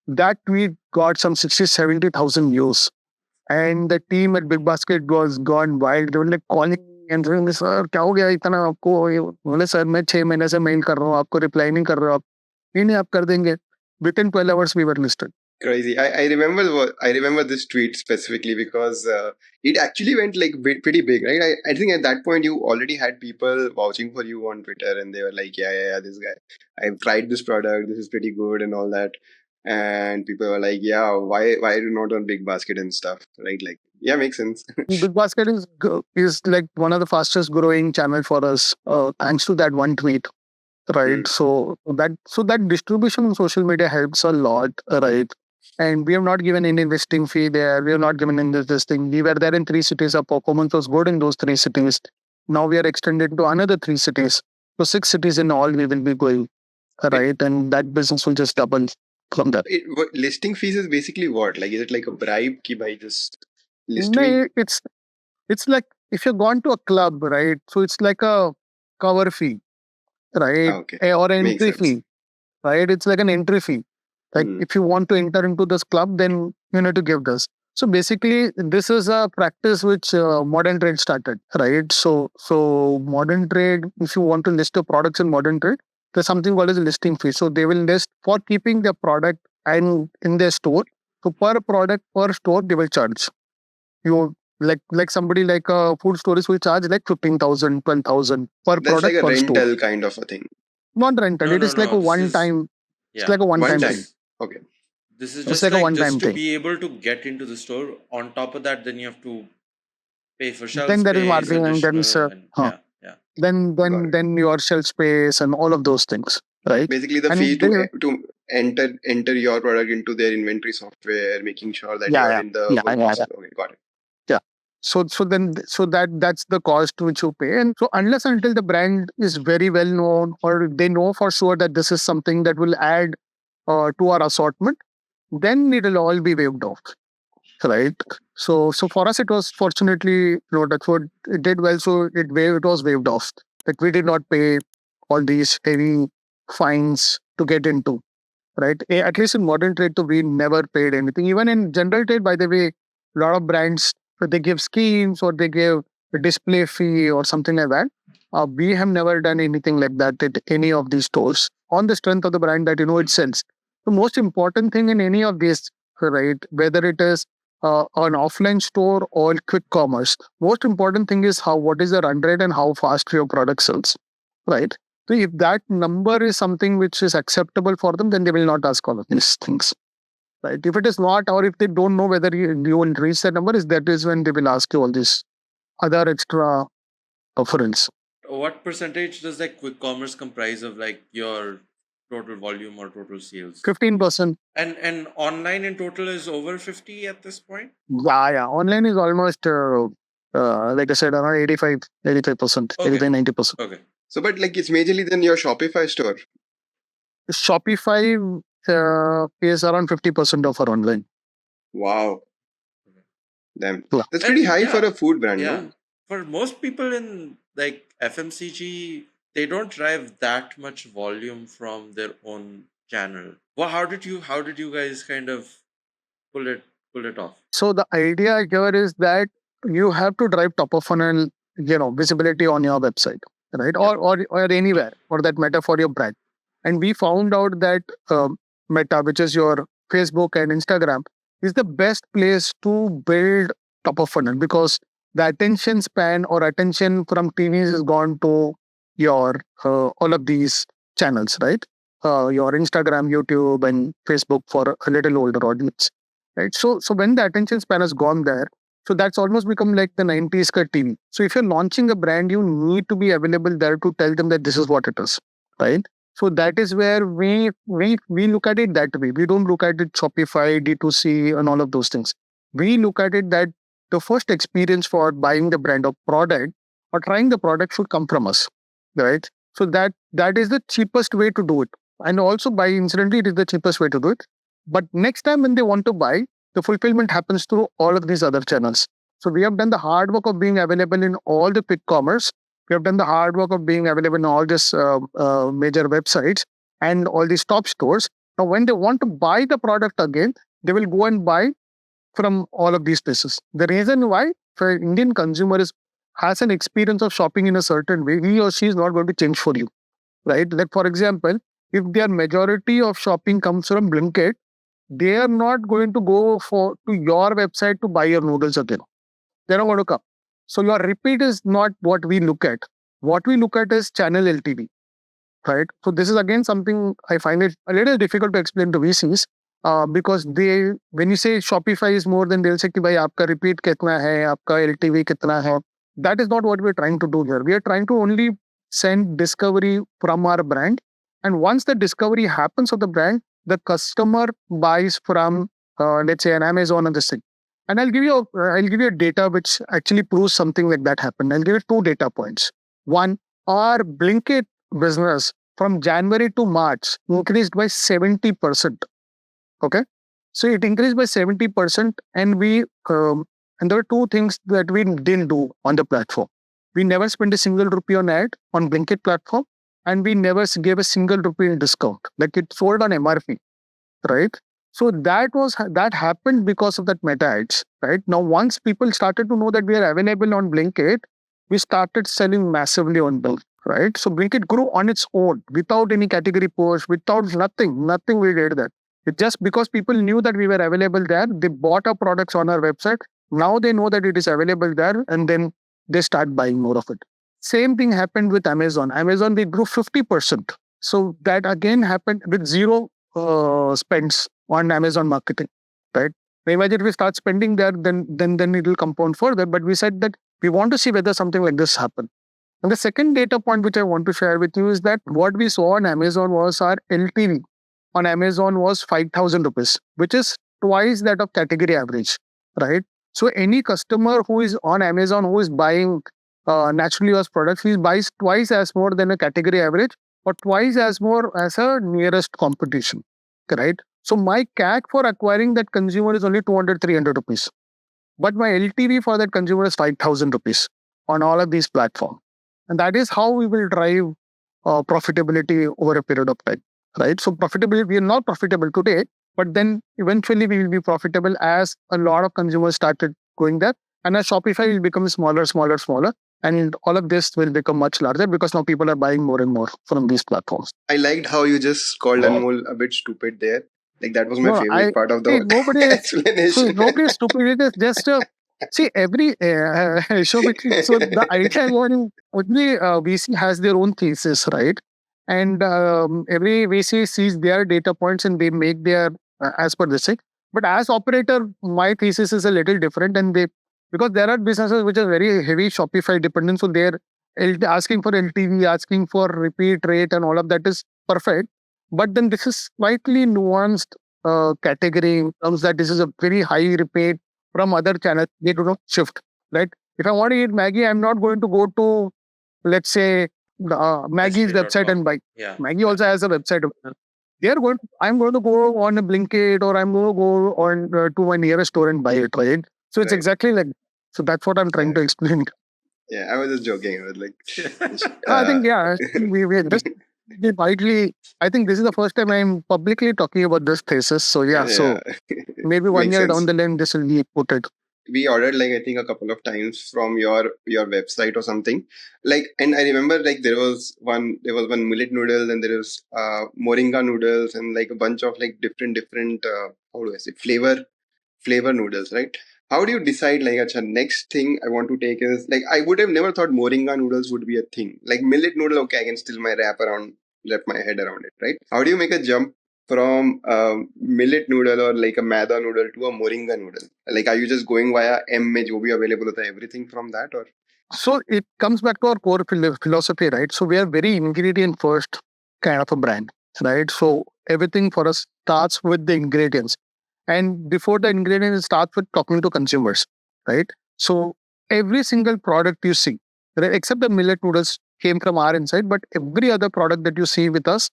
that tweet got some 60, 70,000 views. And the team at Big Basket was gone wild. They were like calling and saying, sir, क्या हो गया इतना आपको? बोले sir मैं 6 महीने से mail कर रहा हूँ, आपको रिप्लाई नहीं कर रहे हो आप. नहीं आप कर देंगे. Within 12 hours we were listed. Crazy. I remember this tweet specifically because it actually went like pretty big, right? I think at that point you already had people vouching for you on Twitter, and they were like, yeah, this guy, I've tried this product, this is pretty good and all that. And people were like, yeah, why are you not on Big Basket and stuff, right? Like, yeah, makes sense. Big Basket is like one of the fastest growing channel for us, thanks to that one tweet. Right. So that distribution on social media helps a lot, right? And we have not given any investing fee there. We have not given in this thing. We were there in 3 cities. Our performance was good in those 3 cities. Now we are extended to another 3 cities. So 6 cities in all we will be going, right? And that business will just double from that. Listing fees is basically what? Like, is it like a bribe ki bhai just list No, me? it's like if you've gone to a club, right? So it's like a cover fee, right? Okay. Or Makes entry sense. fee, right? It's like an entry fee. Like if you want to enter into this club, then you need to give this. So basically, this is a practice which modern trade started, right? So modern trade, if you want to list your products in modern trade, there's something called as a listing fee. So they will list for keeping their product and in their store. So per product per store, they will charge you. Like somebody like a food storage will charge like 15,000, 12,000 per That's product like a per rental store. kind of a thing. Not rental. It is like a one time. It's like a one time thing. Okay. This is It's just like a like one-time just to thing. be able to get into the store. On top of that, then you have to pay for shelf Then there is space, marketing, and additional, and then your shelf space and all of those things, right? Basically, the And fee they- to enter your product into their inventory software, making sure that Yeah, you're yeah. in the Yeah, full yeah, process. yeah. Okay, got it. So that's the cost which you pay. And so unless until the brand is very well known or they know for sure that this is something that will add to our assortment, then it will all be waived off, right? So for us it was fortunately, that's what it did well. So it was waived off. Like we did not pay all these heavy fines to get into, right? At least in modern trade, so we never paid anything. Even in general trade, by the way, a lot of brands, they give schemes or they give a display fee or something like that. We have never done anything like that at any of these stores on the strength of the brand that it sells. The most important thing in any of these, right, whether it is an offline store or quick commerce, most important thing is what is the run rate and how fast your product sells, right? So if that number is something which is acceptable for them, then they will not ask all of these things, right? If it is not, or if they don't know whether you will reach that number, that is when they will ask you all these other extra offerings. What percentage does like quick commerce comprise of like your total volume or total sales? 15%. And online in total is over 50 at this point? Yeah. Online is almost, like I said, around 85%, 85%, 90%. Okay. So, but like it's majorly then your Shopify store. Shopify is around 50% of our online. Wow. Damn. Yeah. That's pretty high for a food brand, Yeah. no? For most people in like FMCG, they don't drive that much volume from their own channel. Well, how did you guys kind of pull it off? So the idea here is that you have to drive top of funnel, visibility on your website, right? Or anywhere for that matter for your brand. And we found out that Meta, which is your Facebook and Instagram, is the best place to build top of funnel because the attention span or attention from TVs is gone to your all of these channels, right? Your Instagram, YouTube, and Facebook for a little older audience, right? So when the attention span has gone there, So that's almost become like the 90s ka TV. So if you're launching a brand, you need to be available there to tell them that this is what it is, right? So that is where we look at it that way. We don't look at it Shopify, D2C, and all of those things. We look at it that the first experience for buying the brand of product or trying the product should come from us, right? So that is the cheapest way to do it. And also by incidentally, it is the cheapest way to do it. But next time when they want to buy, the fulfillment happens through all of these other channels. So we have done the hard work of being available in all the quick commerce. We have done the hard work of being available in all these major websites and all these top stores. Now, when they want to buy the product again, they will go and buy from all of these places. The reason why for Indian consumer is has an experience of shopping in a certain way, he or she is not going to change for you, right? Like for example, if their majority of shopping comes from Blinkit, they are not going to go for to your website to buy your noodles again. They're not going to come. So your repeat is not what we look at. What we look at is channel LTV, right? So this is again something I find it a little difficult to explain to VCs because they when you say Shopify is more than they'll say कि भाई आपका repeat कितना है, आपका LTV कितना है. That is not what we're trying to do here. We are trying to only send discovery from our brand, and once the discovery happens of the brand, the customer buys from let's say an Amazon or this thing. And I'll give you a data which actually proves something like that happened. I'll give you two data points. One, our Blinkit business from January to March increased by 70%. Okay. So it increased by 70%. And there were two things that we didn't do on the platform. We never spent a single rupee on ad on Blinkit platform, and we never gave a single rupee in discount. Like it sold on MRP, right? So that happened because of that meta ads, right? Now, once people started to know that we are available on Blinkit, we started selling massively on Blinkit, right? So Blinkit grew on its own without any category push, without nothing we did that. It just because people knew that we were available there, they bought our products on our website. Now they know that it is available there, and then they start buying more of it. Same thing happened with Amazon. Amazon, they grew 50%. So that again happened with zero spends on Amazon marketing, right? Now imagine if we start spending there, then it will compound further. But we said that we want to see whether something like this happen. And the second data point which I want to share with you is that what we saw on Amazon was our LTV on Amazon was 5,000 rupees, which is twice that of category average, right? So any customer who is on Amazon who is buying naturally yours products, he buys twice as more than a category average or twice as more as a nearest competition, right? So my CAC for acquiring that consumer is only 200, 300 rupees. But my LTV for that consumer is 5,000 rupees on all of these platforms. And that is how we will drive profitability over a period of time, right? So profitability, we are not profitable today, but then eventually we will be profitable as a lot of consumers started going there. And as Shopify will become smaller, smaller, smaller. And all of this will become much larger because now people are buying more and more from these platforms. I liked how you just called Anmol a bit stupid there. Like that was my No, favorite part of the see, nobody is explanation. nobody is stupid. It is just see every Shobhit. So the idea one only VC has their own thesis, right? And every VC sees their data points and they make their as per this thing. But as operator, my thesis is a little different, and they because there are businesses which are very heavy Shopify dependent, so they're asking for LTV, asking for repeat rate, and all of that is perfect. But then this is slightly nuanced category in terms that this is a very high repeat from other channels. They do not shift, right? If I want to eat Maggie, I'm not going to go to, let's say, Maggie's website and buy. Yeah. Maggie also has a website. They are going. I'm going to go on a Blinkit or I'm going to go on to my nearest store and buy it, right? So it's Right. exactly like. So that's what I'm trying to explain. Yeah, I was just joking. I was like, I think we just widely. I think this is the first time I'm publicly talking about this thesis. So yeah, so maybe 1 Makes year sense. down the line, this will be put. We ordered like I think a couple of times from your website or something. Like, and I remember like there was one millet noodle and there was moringa noodles and like a bunch of like different how do I say flavor noodles, right? How do you decide like acha, next thing I want to take is like I would have never thought moringa noodles would be a thing. Like millet noodle, okay, I can still my wrap my head around it, right? How do you make a jump from millet noodle or like a maida noodle to a moringa noodle? Like, are you just going via M mein jo bhi available hota hai, everything from that, or? So it comes back to our core philosophy, right? So we are very ingredient first kind of a brand, right? So everything for us starts with the ingredients. And before the ingredients, it starts with talking to consumers, right? So every single product you see, right, except the millet noodles came from our inside, but every other product that you see with us,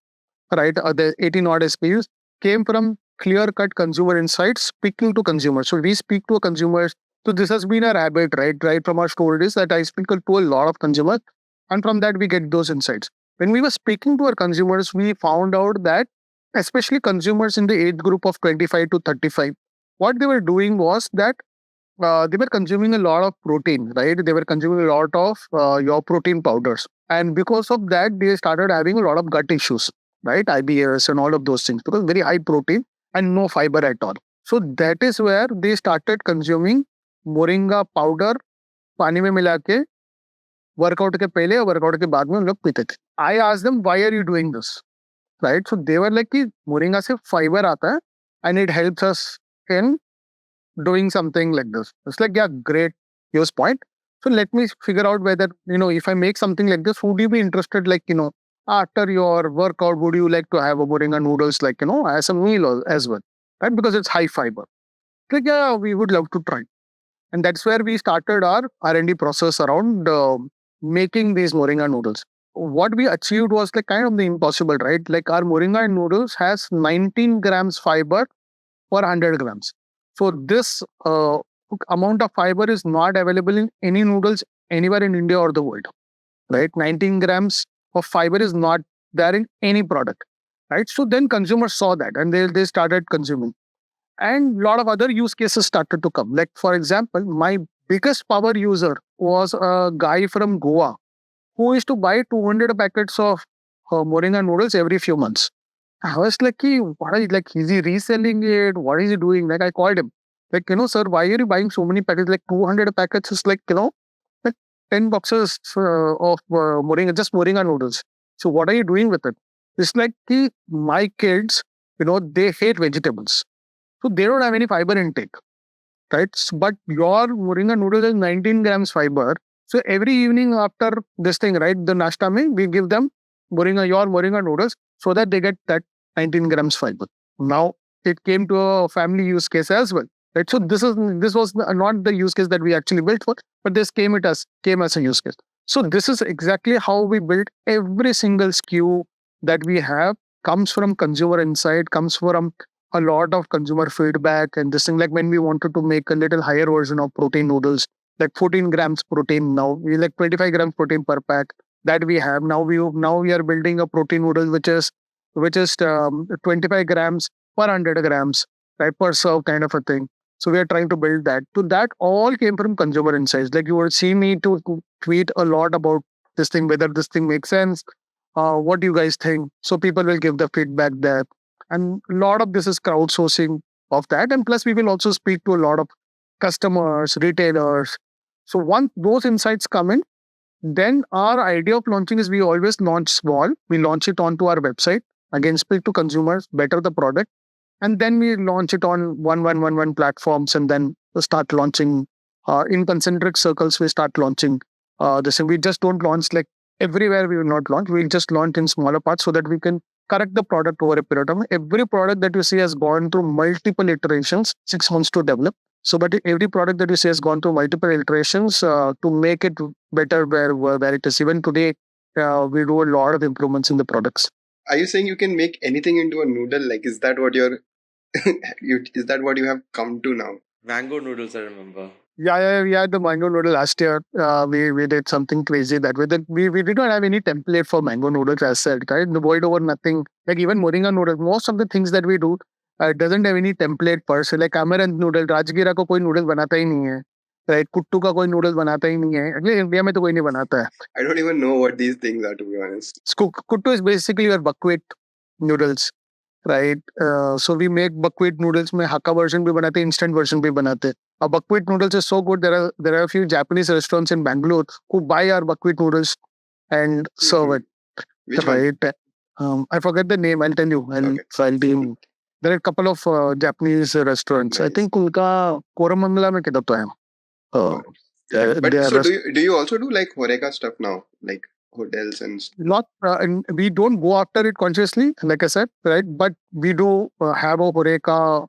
right, the 18 odd SKUs came from clear cut consumer insights, speaking to consumers. So we speak to consumers. So this has been our habit, right from our stories that I speak to a lot of consumers, and from that we get those insights. When we were speaking to our consumers, we found out that especially consumers in the age group of 25 to 35, what they were doing was that they were consuming a lot of protein, right? They were consuming a lot of your protein powders. And because of that, they started having a lot of gut issues, right? IBS and all of those things because very high protein and no fiber at all. So that is where they started consuming moringa powder पानी में मिला के workout के पहले और workout के बाद में हम लोग पीते थे. I asked them why are you doing this, right? So they were like कि मोरिंगा से फाइबर आता है and it helps us in doing something like this. It's like, yeah, great. Here's point. So let me figure out whether, if I make something like this, would you be interested, like, after your workout, would you like to have a moringa noodles, like, as a meal as well, right? Because it's high fiber. Like, yeah, we would love to try. And that's where we started our R&D process around making these moringa noodles. What we achieved was like kind of the impossible, right? Like our moringa noodles has 19 grams fiber per 100 grams. So this amount of fiber is not available in any noodles anywhere in India or the world, right? 19 grams of fiber is not there in any product, right? So then consumers saw that and they started consuming. And a lot of other use cases started to come. Like, for example, my biggest power user was a guy from Goa who used to buy 200 packets of moringa noodles every few months. I was like, what is, like, is he reselling it? What is he doing? Like, I called him. Like, sir, why are you buying so many packets? Like, 200 packets is like, like 10 boxes of moringa, just moringa noodles. So, what are you doing with it? It's like, my kids, they hate vegetables. So, they don't have any fiber intake, right? But your moringa noodles is 19 grams fiber. So, every evening after this thing, right, the nashta mein, we give them your moringa noodles so that they get that 19 grams fiber. Now it came to a family use case as well, right? So this was not the use case that we actually built for, but this came as a use case. So this is exactly how we build every single SKU that we have. Comes from consumer insight, comes from a lot of consumer feedback, and this thing, like when we wanted to make a little higher version of protein noodles, like 14 grams protein, now we like 25 grams protein per pack that we have. Now we are building a protein noodle which is 25 grams per 100 grams, right, per serve kind of a thing. So we are trying to build that. So that all came from consumer insights. Like you would see me to tweet a lot about this thing, whether this thing makes sense, what do you guys think? So people will give the feedback there. And a lot of this is crowdsourcing of that. And plus we will also speak to a lot of customers, retailers. So once those insights come in, then our idea of launching is we always launch small. We launch it onto our website. Again, speak to consumers, better the product. And then we launch it on one platforms and then start launching in concentric circles. We start launching this. And we just don't launch like everywhere we will not launch. We'll just launch in smaller parts so that we can correct the product over a period of time. Every product that you see has gone through multiple iterations, 6 months to develop. So, but every product that you see has gone through multiple iterations to make it better where it is. Even today, we do a lot of improvements in the products. Are you saying you can make anything into a noodle? Like, is that what is that what you have come to now? Mango noodles, I remember. Yeah, we had the mango noodle last year. We did something crazy that way. We did not have any template for mango noodles as said, right? The void over nothing. Like even moringa noodles, most of the things that we do doesn't have any template per se. Like amaranth noodle, राजगीरा को कोई noodles बनाता ही नहीं है, right? कुट्टू का कोई noodles बनाता ही नहीं है. Actually, इंडिया में तो कोई नहीं बनाता है. I don't even know what these things are, to be honest. Kuttu is basically your buckwheat noodles, right? So we make buckwheat noodles. में Hakka version भी बनाते, instant version भी बनाते. Our buckwheat noodles is so good. There are a few Japanese restaurants in Bangalore who buy our buckwheat noodles and serve it. Which right? one? I forget the name. I'll tell you. I'll be. There are a couple of Japanese restaurants. Nice. I think उनका कोरमंगला में किधर तो है. But so do you also do like Horeca stuff now, like hotels and stuff? Not and we don't go after it consciously, like I said, right? But we do have a Horeca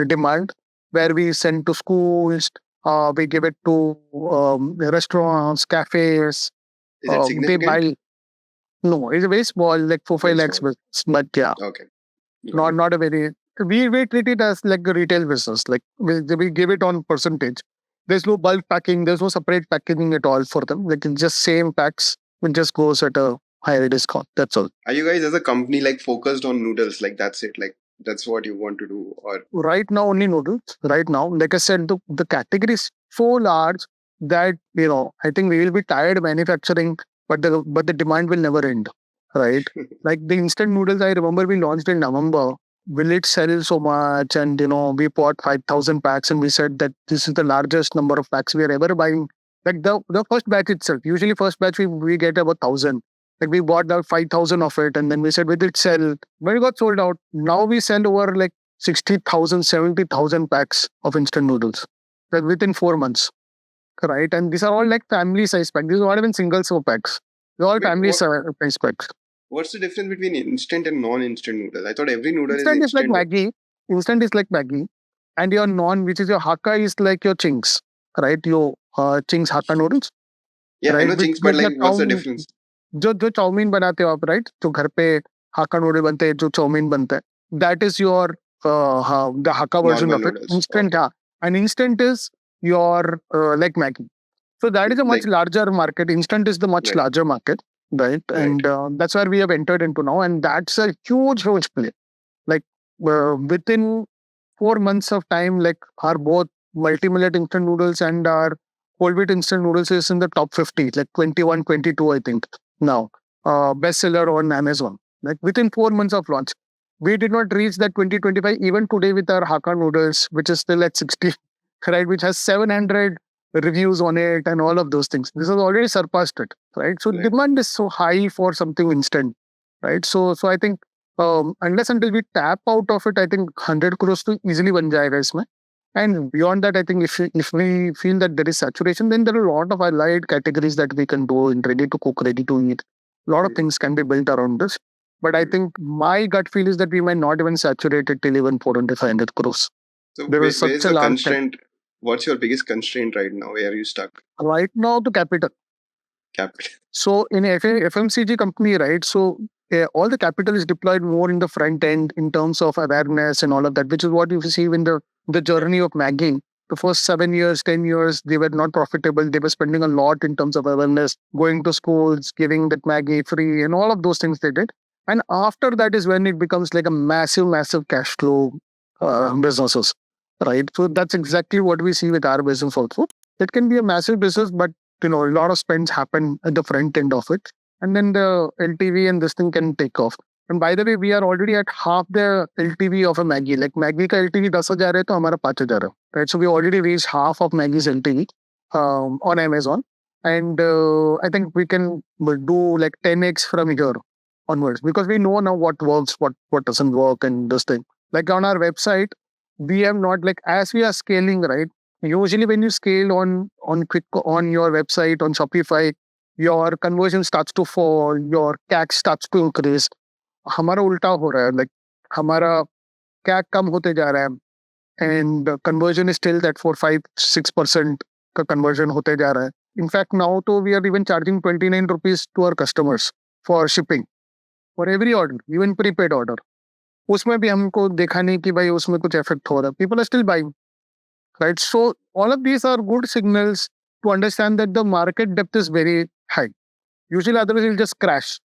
demand where we send to schools. We give it to restaurants, cafes. Is it significant? No, it's very small, like 4-5 lakhs business. But yeah, okay, not a very. We treat it as like a retail business. Like we give it on percentage. There's no bulk packing. There's no separate packaging at all for them. Like it's just same packs. It just goes at a higher discount. That's all. Are you guys as a company like focused on noodles? Like that's it. Like that's what you want to do? Or right now only noodles. Right now, like I said, the category is so large that I think we will be tired manufacturing, but the demand will never end. Right? Like the instant noodles, I remember we launched in November. Will it sell so much? And we bought 5,000 packs, and we said that this is the largest number of packs we are ever buying. Like the first batch itself. Usually, first batch we get about 1,000. Like we bought out 5,000 of it, and then we said, will it sell? When it got sold out, now we sell over like 60,000, 70,000 packs of instant noodles like within 4 months. Right? And these are all like family size packs. These are not even single serve packs. They're all family size packs. What's the difference between instant and non-instant noodle? I thought every noodle instant is instant. Like Maggi. Instant is like Maggi. And your non, which is your Hakka, is like your Chings. Right? Your Chings Hakka noodles. Yeah, right? I know Chings, but like what's the difference? जो chowmein बनाते हो आप, right, जो घर पे हाका noodle बनते हैं, जो चाउमीन बनता है, that is your the Hakka version of it. Instant, okay. And instant is your like Maggi. So that is a much larger market. Instant is the much larger market, right? And that's where we have entered into now, and that's a huge play. Like within 4 months of time, like our both multi-millet instant noodles and our whole wheat instant noodles is in the top 50, like 21, 22, I think now. Bestseller on Amazon. Like within 4 months of launch. We did not reach that 2025 even today with our Hakka noodles, which is still at 60, right? Which has 700 reviews on it and all of those things. This has already surpassed it, right? So demand is so high for something instant, right? So I think unless until we tap out of it, I think 100 crores to easily ban jayega isme. And beyond that, I think if we feel that there is saturation, then there are a lot of allied categories that we can do in ready to cook, ready to eat. A lot of things can be built around this. But I think my gut feel is that we might not even saturate it till even 400-500 crores. So there is such a constraint. What's your biggest constraint right now? Where are you stuck? Right now, the capital. So in FMCG company, right? So all the capital is deployed more in the front end in terms of awareness and all of that, which is what you see in the journey of Maggi. The first 7 years, 10 years, they were not profitable. They were spending a lot in terms of awareness, going to schools, giving that Maggi free, and all of those things they did. And after that is when it becomes like a massive cash flow businesses, right? So that's exactly what we see with our business also. It can be a massive business, but a lot of spends happen at the front end of it. And then the LTV and this thing can take off. And by the way, we are already at half the LTV of a Maggi. Like Maggi ka LTV 10,000 hai, to hamara 5,000 hai, right? So we already reached half of Maggi's LTV on Amazon. And I think we can do like 10x from here onwards, because we know now what works, what doesn't work, and this thing. Like on our website, we have not, like, as we are scaling, right? Usually when you scale on your website, on Shopify, your conversion starts to fall, your CAC starts to increase. हमारा उल्टा हो रहा है, like हमारा CAC कम होते जा रहा है, and conversion is still that 4-5-6% का conversion होते जा रहा है. In fact, now तो we are even charging 29 rupees to our customers for shipping. For every order, even prepaid order. उसमें भी हमको देखा नहीं कि भाई उसमें कुछ effect हो रहा है. People are still buying, right? So all of these are good signals to understand that the market depth is very high. Usually otherwise it'll just crash,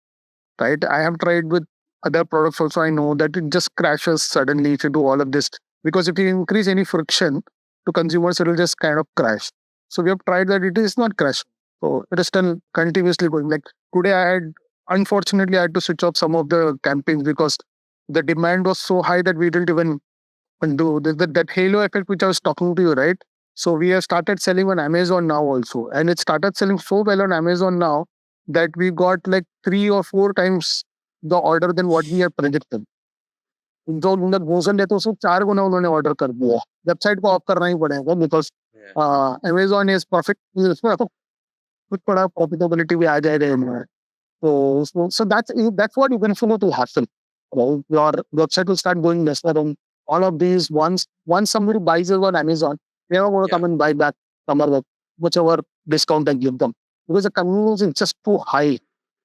right? I have tried with other products also. I know that it just crashes suddenly if you do all of this, because if you increase any friction to consumers, it will just kind of crash. So we have tried that, it is not crashing. So it is still continuously going. Like today unfortunately I had to switch off some of the campaigns because the demand was so high that we didn't even do that halo effect which I was talking to you, right? So we have started selling on Amazon now also, and it started selling so well on Amazon now that we got like 3 or 4 times the order than what we had predicted. जो उन्होंने घोषण देते उसको 4 गुना उन्होंने order कर दिया. Website को of करना ही पड़ेगा बिकॉज अमेजॉन इज परफेक्ट. इसमें तो कुछ बड़ा प्रॉफिटेबिलिटी भी आ जाएगा इनमें. So that's what eventually will happen. Well, your website will start going lesser on all of these. Once somebody buys it on Amazon, they are going to come and buy back some of whichever discount I give them because the convenience is just too high,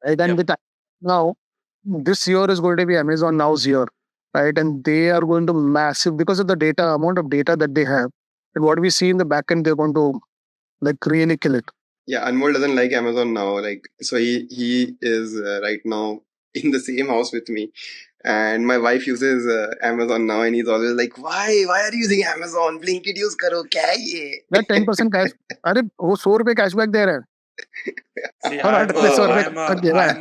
right? And with now, this year is going to be Amazon Now's year, right? And they are going to massive because of the data amount of data that they have and what we see in the back end, they're going to like really kill it. Yeah, Anmol doesn't like Amazon now. Like, so he is right now in the same house with me, and my wife uses Amazon now, and he's always like, "Why are you using Amazon? Blinkit use karo, kya ye?" That 10% cash. अरे वो 100 रुपए cashback दे रहे हैं. See, और 38 रुपए तक दे रहा है.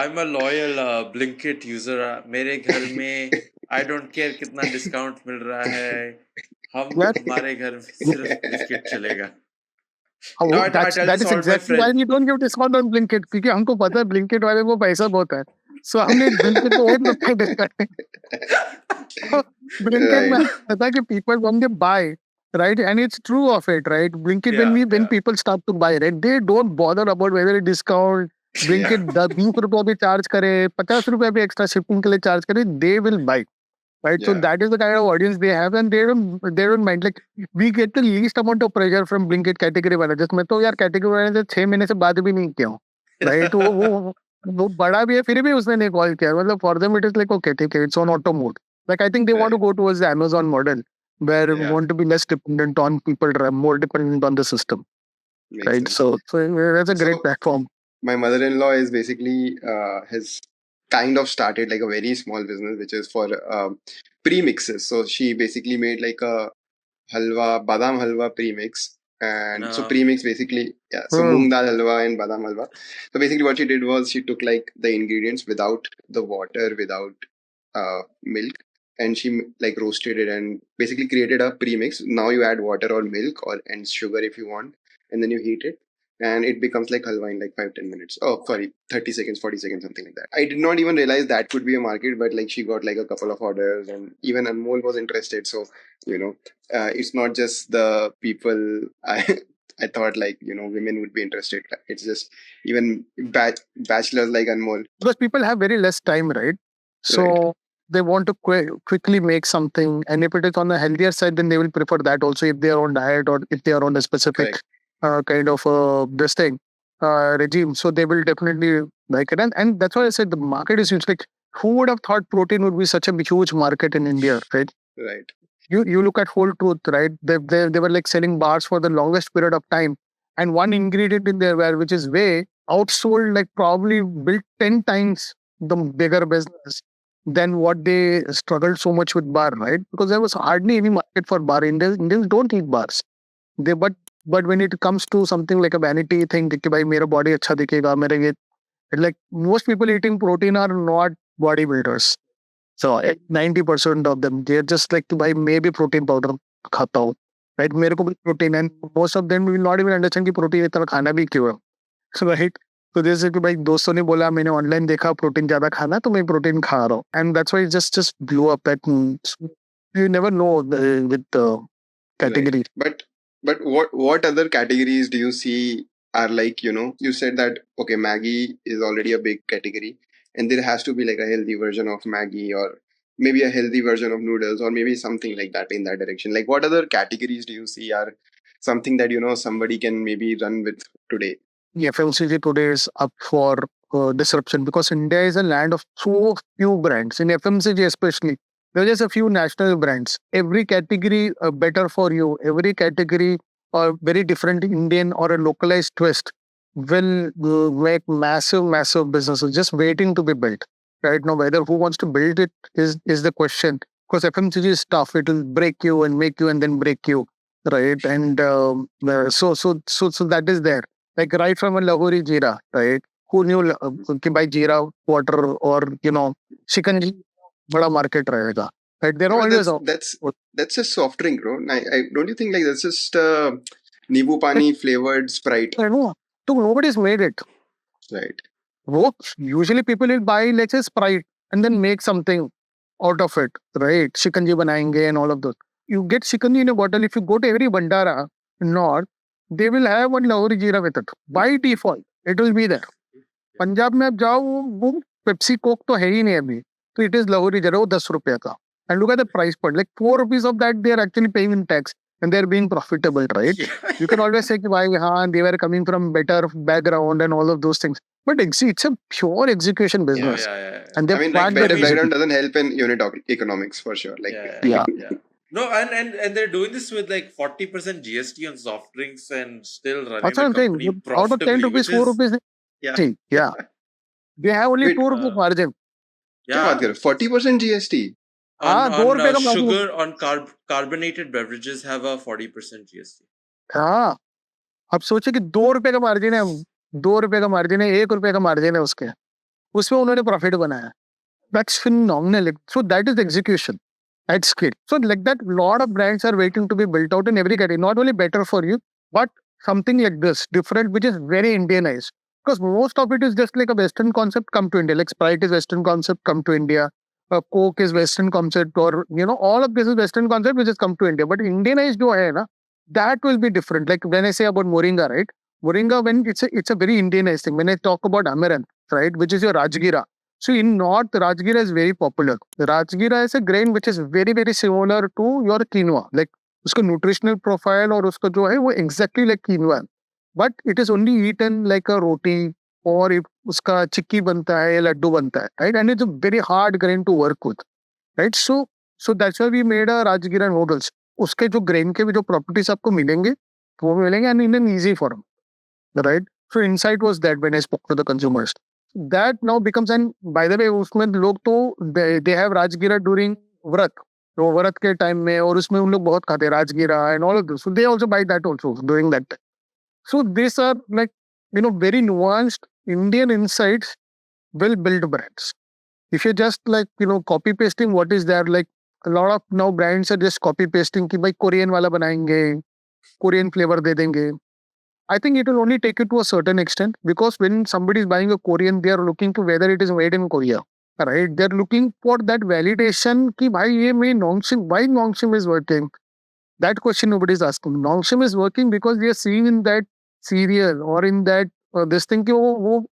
I'm a loyal Blinkit user. मेरे घर में I don't care कितना डिस्काउंट मिल रहा है. हमारे घर में सिर्फ बिस्किट चलेगा. That is exactly why we don't give discount on Blinkit क्योंकि हमको पता है Blinkit वाले को पैसा बहुत है. So हमने Blinkit को और लोग डिस्काउंट. Blinkit में पता है कि people when they buy, right, and it's true of it, right? Blinkit when people start to buy, right, they don't bother about whether it discount. Blinkit 20 रुपए भी चार्ज करे, 50 रुपए भी एक्स्ट्रा शिपिंग के लिए चार्ज करे, they will buy. Right, so that is the kind of audience they have, and they don't mind. Like we get the least amount of pressure from Blinkit category वाला. जिसमें तो यार category वाले से 6 महीने से बात भी नहीं किया हूँ. Right, वो बड़ा भी है फिर भी उसने नहीं कॉल किया. मतलब for them it is like okay, ठीक है, it's on auto mode. Like I think they want to go towards the Amazon model where we want to be less dependent on people, more dependent on the system. Makes right, sense. So that's a great platform. My mother-in-law is basically has kind of started like a very small business which is for pre-mixes. So she basically made like a badam halwa pre-mix, and so pre-mix basically so moong dal halwa and badam halwa. So basically what she did was she took like the ingredients without the water, without milk, and she like roasted it and basically created a pre-mix. Now you add water or milk and sugar if you want, and then you heat it, and it becomes like halwa in like 5-10 minutes. Oh, sorry, 30 seconds, 40 seconds, something like that. I did not even realize that could be a market, but like she got like a couple of orders, and even Anmol was interested. So, it's not just the people I thought like, women would be interested. It's just even bachelors like Anmol. Because people have very less time, right? So they want to quickly make something. And if it is on the healthier side, then they will prefer that also if they are on diet or if they are on a specific kind of this thing regime. So they will definitely like it. And that's why I said the market is huge. Like, who would have thought protein would be such a huge market in India, right? Right. You look at Whole Truth, right? They were like selling bars for the longest period of time. And one ingredient in there, which is whey, outsold, like probably built 10 times the bigger business than what they struggled so much with bar, right? Because there was hardly any market for bar. Indians don't eat bars. But when it comes to something like a vanity thing, कि भाई मेरा body अच्छा दिखेगा, मेरे ये, like most people eating protein are not bodybuilders. So 90% of them, they're just like to buy maybe protein powder खाता हूँ, right? मेरे को भी protein, and most of them will not even understand कि protein इतना खाना भी क्यों है, right? तो जैसे कि भाई दोस्तों ने बोला मैंने ऑनलाइन देखा प्रोटीन ज्यादा खाना तो मैं प्रोटीन खा रहा हूँ, and that's why it just blew up. At you never know with the category. Right. But what other categories do you see are like, you said that okay, Maggie is already a big category, and there has to be like a healthy version of Maggie, or maybe a healthy version of noodles, or maybe something like that in that direction. Like, what other categories do you see are something that somebody can maybe run with today? The FMCG today is up for disruption because India is a land of so few brands. In FMCG especially, there are just a few national brands. Every category better for you. Every category very different Indian or a localized twist will make massive businesses just waiting to be built. Right now, whether who wants to build it is the question. Because FMCG is tough. It will break you and make you and then break you. Right. And so that is there. Like right from a Lahori Jeera, right? Who knew कि भाई Jeera water or shikanji बड़ा market रहेगा. Right? There are always that's a soft drink, bro. I don't you think like that's just Nibu Pani flavored Sprite? I know. So nobody's made it. Right. वो usually people will buy, let's say, Sprite and then make something out of it, right? Shikanji banayenge and all of those. You get shikanji in a bottle. If you go to every bandara in north, they will have one Lahori jeera with it. By default, it will be there. Punjab में आप जाओ, वो Pepsi Coke तो है ही नहीं अभी, तो it is Lahori जरा, वो 10 रुपए का. And look at the price point, like 4 rupees of that they are actually paying in tax and they are being profitable, right? You can always say why they were coming from better background and all of those things, but it's a pure execution business. And I mean, like better background doesn't help in unit economics for sure. Like yeah. No, and they're doing this with like 40% GST on soft drinks and still running that's what the I'm company saying. profitably. Out of 10 rupees, 4 rupees. Yeah. They have only 2 rupees margin. क्या बात कर रहे हो? 40% GST. On sugar, on carbonated beverages have a 40% GST. हाँ, अब सोचे कि 2 रुपए का मार्जिन है, 2 रुपए का मार्जिन है, 1 रुपए का मार्जिन है उसके, उसमें उन्होंने प्रॉफिट बनाया. That's phenomenal. So that is execution at scale. So like that, lot of brands are waiting to be built out in every category. Not only better for you, but something like this, different, which is very Indianized. Because most of it is just like a Western concept come to India. Like Sprite is Western concept come to India. Coke is Western concept, or all of this is Western concept which has come to India. But Indianized jo hai na, that will be different. Like when I say about Moringa, right? Moringa, when it's a very Indianized thing. When I talk about Amaranth, right, which is your Rajgira. So in North, Rajgira is very popular. Rajgira is a grain which is very, very similar to your quinoa. Like उसका nutritional profile और उसका जो है वो exactly like quinoa. But it is only eaten like a roti, or if उसका चिक्की बनता है या लड्डू बनता है, right? And it's a very hard grain to work with, right? So that's why we made a Rajgira noodles. उसके जो grain के भी जो properties आपको मिलेंगे, वो मिलेंगे and in an easy form, right? So insight was that when I spoke to the consumers. That now becomes, and by the way, उसमें लोग तो they have Rajgira during व्रत, तो व्रत के टाइम में, और उसमें उन लोग बहुत खाते हैं Rajgira and all of this. So they also buy that also during that time. So these are like, very nuanced Indian insights will build brands. If you're just like, copy pasting what is there, like a lot of now brands are just copy pasting कि भाई Korean वाला बनाएंगे, Korean flavor दे देंगे. I think it will only take it to a certain extent, because when somebody is buying a Korean, they are looking to whether it is made in Korea, right? They're looking for that validation कि भाई ये में Nongshim, why Nongshim is working. That question nobody is asking. Nongshim is working because we are seeing in that serial or in that this thing कि वो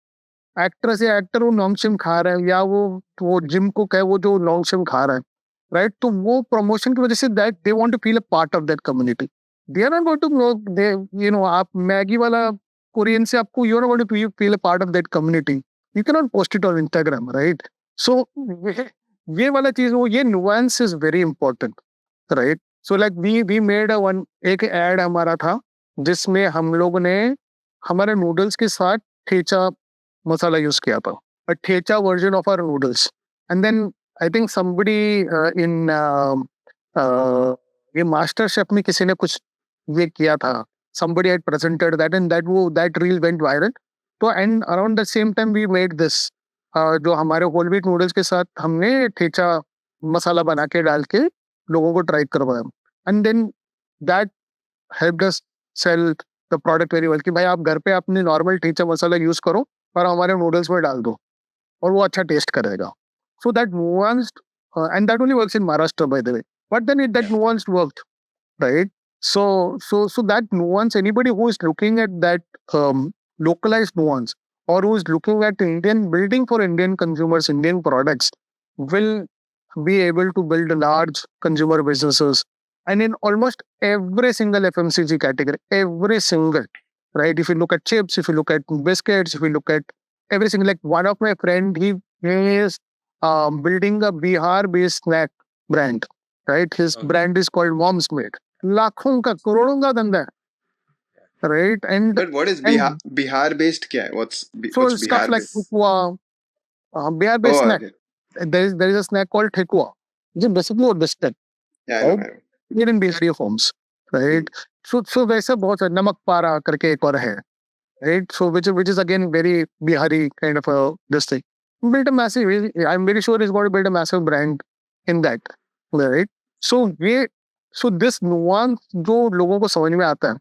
actress या actor वो Nongshim खा रहा है, या वो जिम कुक है वो जो Nongshim खा रहा है, right? तो वो प्रमोशन की वजह से that they want to feel a part of that community. They are not going to know, आप मैगी वाला कोरियन से आपको you're not going to feel a part of that community. You cannot post it on Instagram, right? So ये वाला चीज, वो ये nuance is very important, right? So like we made एक ad हमारा था जिसमें हम लोगों ने हमारे नूडल्स के साथ ठेचा मसाला यूज किया था, a thecha version of our noodles. And then I think somebody in ये मास्टर शेफ में किसी ने कुछ ये किया था, somebody had presented that, and that reel went viral. तो and around the same time we made this, जो हमारे होल व्हीट नूडल्स के साथ हमने ठेचा मसाला बना के डाल के लोगों को ट्राई करवाया, and then that helped us sell the product very well कि भाई आप घर पे अपने नॉर्मल ठेचा मसाला यूज करो और हमारे नूडल्स में डाल दो और वो अच्छा टेस्ट करेगा. So that nuanced, and that only works in Maharashtra, by the way. But then that nuance worked, right? So that nuance, anybody who is looking at that localized nuance, or who is looking at Indian building for Indian consumers, Indian products, will be able to build large consumer businesses. And in almost every single FMCG category, every single, right? If you look at chips, if you look at biscuits, if you look at every single, like one of my friend, he is building a Bihar-based snack brand, right? His brand is called Mom's Made. लाखों का, करोड़ों का धंधा है, right? And but what is Bihar-based? क्या है? What's stuff like thekua, Bihar-based snack. Okay. There is a snack called thekua, which is basically a biscuit. Yeah, I know. Here in Bihari forms, right? So वैसा बहुत है, नमक पारा करके एक और है, right? So which is again very Bihari kind of a this thing. Build a massive, I'm very sure he's going to build a massive brand in that, right? So this nuance जो लोगों को समझ में आता है,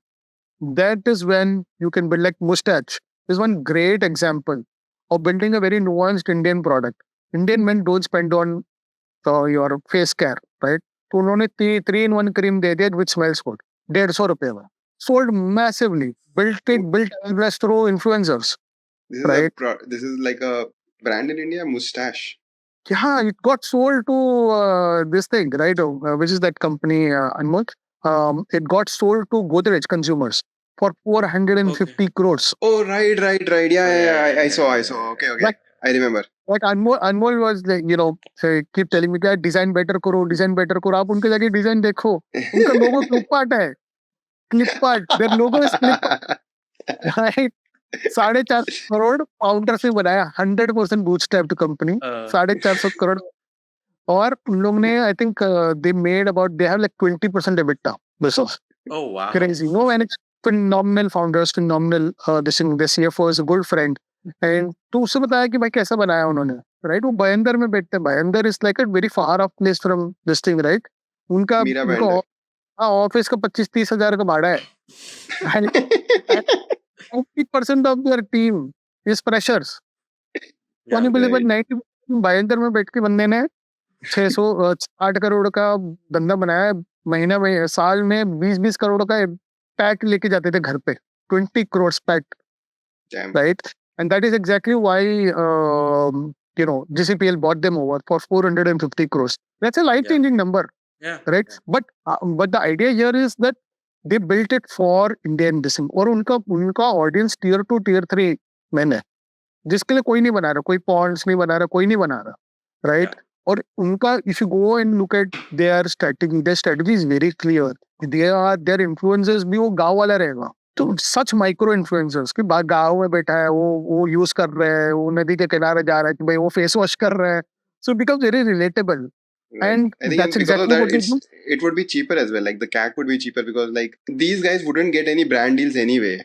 that is when you can build, like Mustache is one great example of building a very nuanced Indian product. Indian men don't spend on your face care, right? तो उन्होंने 3-in-1 cream दे दिया which smells good. 150 रुपए में. Sold massively. Built awareness through influencers, right? This is like a brand in India, Mustache. Yeah, it got sold to this thing, right? Which is that company, Anmol? It got sold to Godrej consumers for 450 crores. Oh, right. Yeah. I saw. Okay. I remember. Like Anmol was like, keep telling me that design better karo. आप उनके जाके design देखो. उनका logo clip है. Clip. Their logo is clip. Right? 450 crore founder से बनाया. 100% bootstrapped company. 450 crore. और उन लोग ने I think they have like 20% EBITDA business. Oh wow. Crazy. No, and it's phenomenal founders, phenomenal the CFO is a good friend. And तो उससे बताया कि भाई कैसा बनाया उन्होंने, right? वो बयंदर में बैठते हैं. बयंदर is like a very far off place from this thing, right? उनका ऑफिस का 25-30 हजार का भाड़ा है. 50% of their team is freshers. Can you believe it? 90 बयंदर में बैठ के बंदे ने 600-8 करोड़ का धंधा बनाया. महीना में साल में 20-20 करोड़ का पैक लेके जाते थे घर पे. 20 crores pack, right? And that is exactly why GCPL bought them over for 450 crores. That's a life-changing number, right? Yeah. But the idea here is that they built it for Indian business. और उनका audience tier 2, tier 3 men है, जिसके लिए कोई नहीं बना रहा, कोई ponds नहीं बना रहा, कोई नहीं बना रहा, right? Yeah. और उनका if you go and look at their strategy is very clear. Their influences भी वो गाँव वाला रहेगा. तो सच माइक्रो इन्फ्लुएंसर्स कि गाँव में बैठा है, वो यूज कर रहे हैं, वो नदी के किनारे जा रहा है कि भाई वो फेस वॉश कर रहे हैं. So it becomes very relatable. And I think because of that, it would be cheaper as well. Like the CAC would be cheaper because like these guys wouldn't get any brand deals anyway.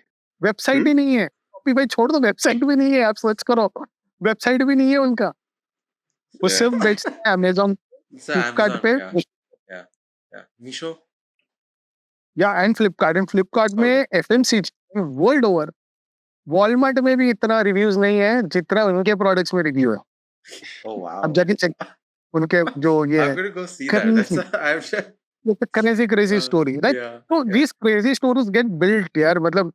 Website ही नहीं है. अभी भाई छोड़ दो, website भी नहीं है. आप सर्च करो, वेबसाइट भी नहीं है उनका. वो सिर्फ बेचते हैं Amazon, फ्लिपकार्ट पे. मीशो. Yeah, and Flipkart में FMCG वर्ल्ड ओवर. वॉलमार्ट में भी इतना रिव्यूज नहीं है जितना उनके प्रोडक्ट्स में रिव्यू है. अब जाके चेक उनके जो ये crazy story, right? So these crazy stories get built, यार. मतलब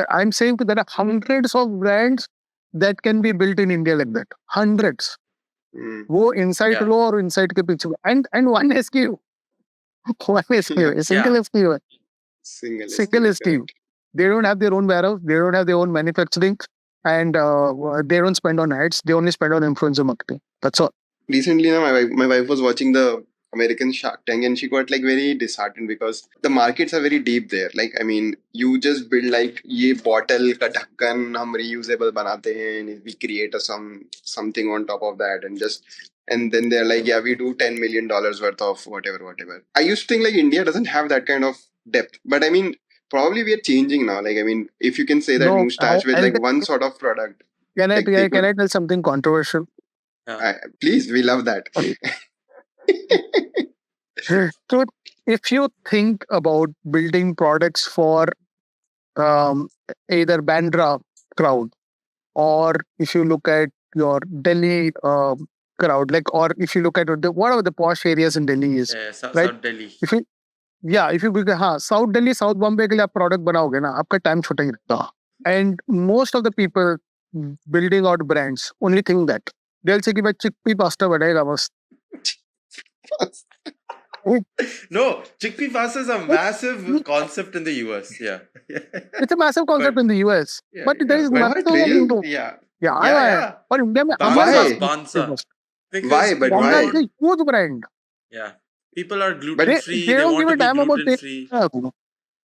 I'm saying that there are hundreds of brands that can be built in India like that. Hundreds. वो insight लो और insight के पीछे and one SKU. Single SKU. They don't have their own warehouse. They don't have their own manufacturing, and they don't spend on ads. They only spend on influencer marketing. That's all. Recently, my wife was watching the American Shark Tank, and she got like very disheartened because the markets are very deep there. Like, I mean, you just build like ये bottle का ढक्कन हम reusable बनाते हैं, we create something on top of that, and then they're like, yeah, we do $10 million worth of whatever. I used to think like India doesn't have that kind of depth, but I mean, probably we are changing now. Like, I mean, if you can say that Mustache with like one sort of product. Can I tell something controversial? Please, we love that. So, if you think about building products for either Bandra crowd, or if you look at your Delhi crowd, like, or if you look at whatever the posh areas in Delhi is, right? South Delhi. If you South Delhi, South Bombay के लिए आप product बनाओगे ना, आपका time छोटा ही रहता. And most of the people building out brands only think that they'll say कि भाई chickpea pasta बनेगा बस. No, chickpea pasta is a massive concept in the US. Yeah. It's a massive concept in the US. But there is nothing. Yeah. But India में Why? But why? It's a huge brand. Yeah. People are gluten free. They don't want give a to damn be about gluten free.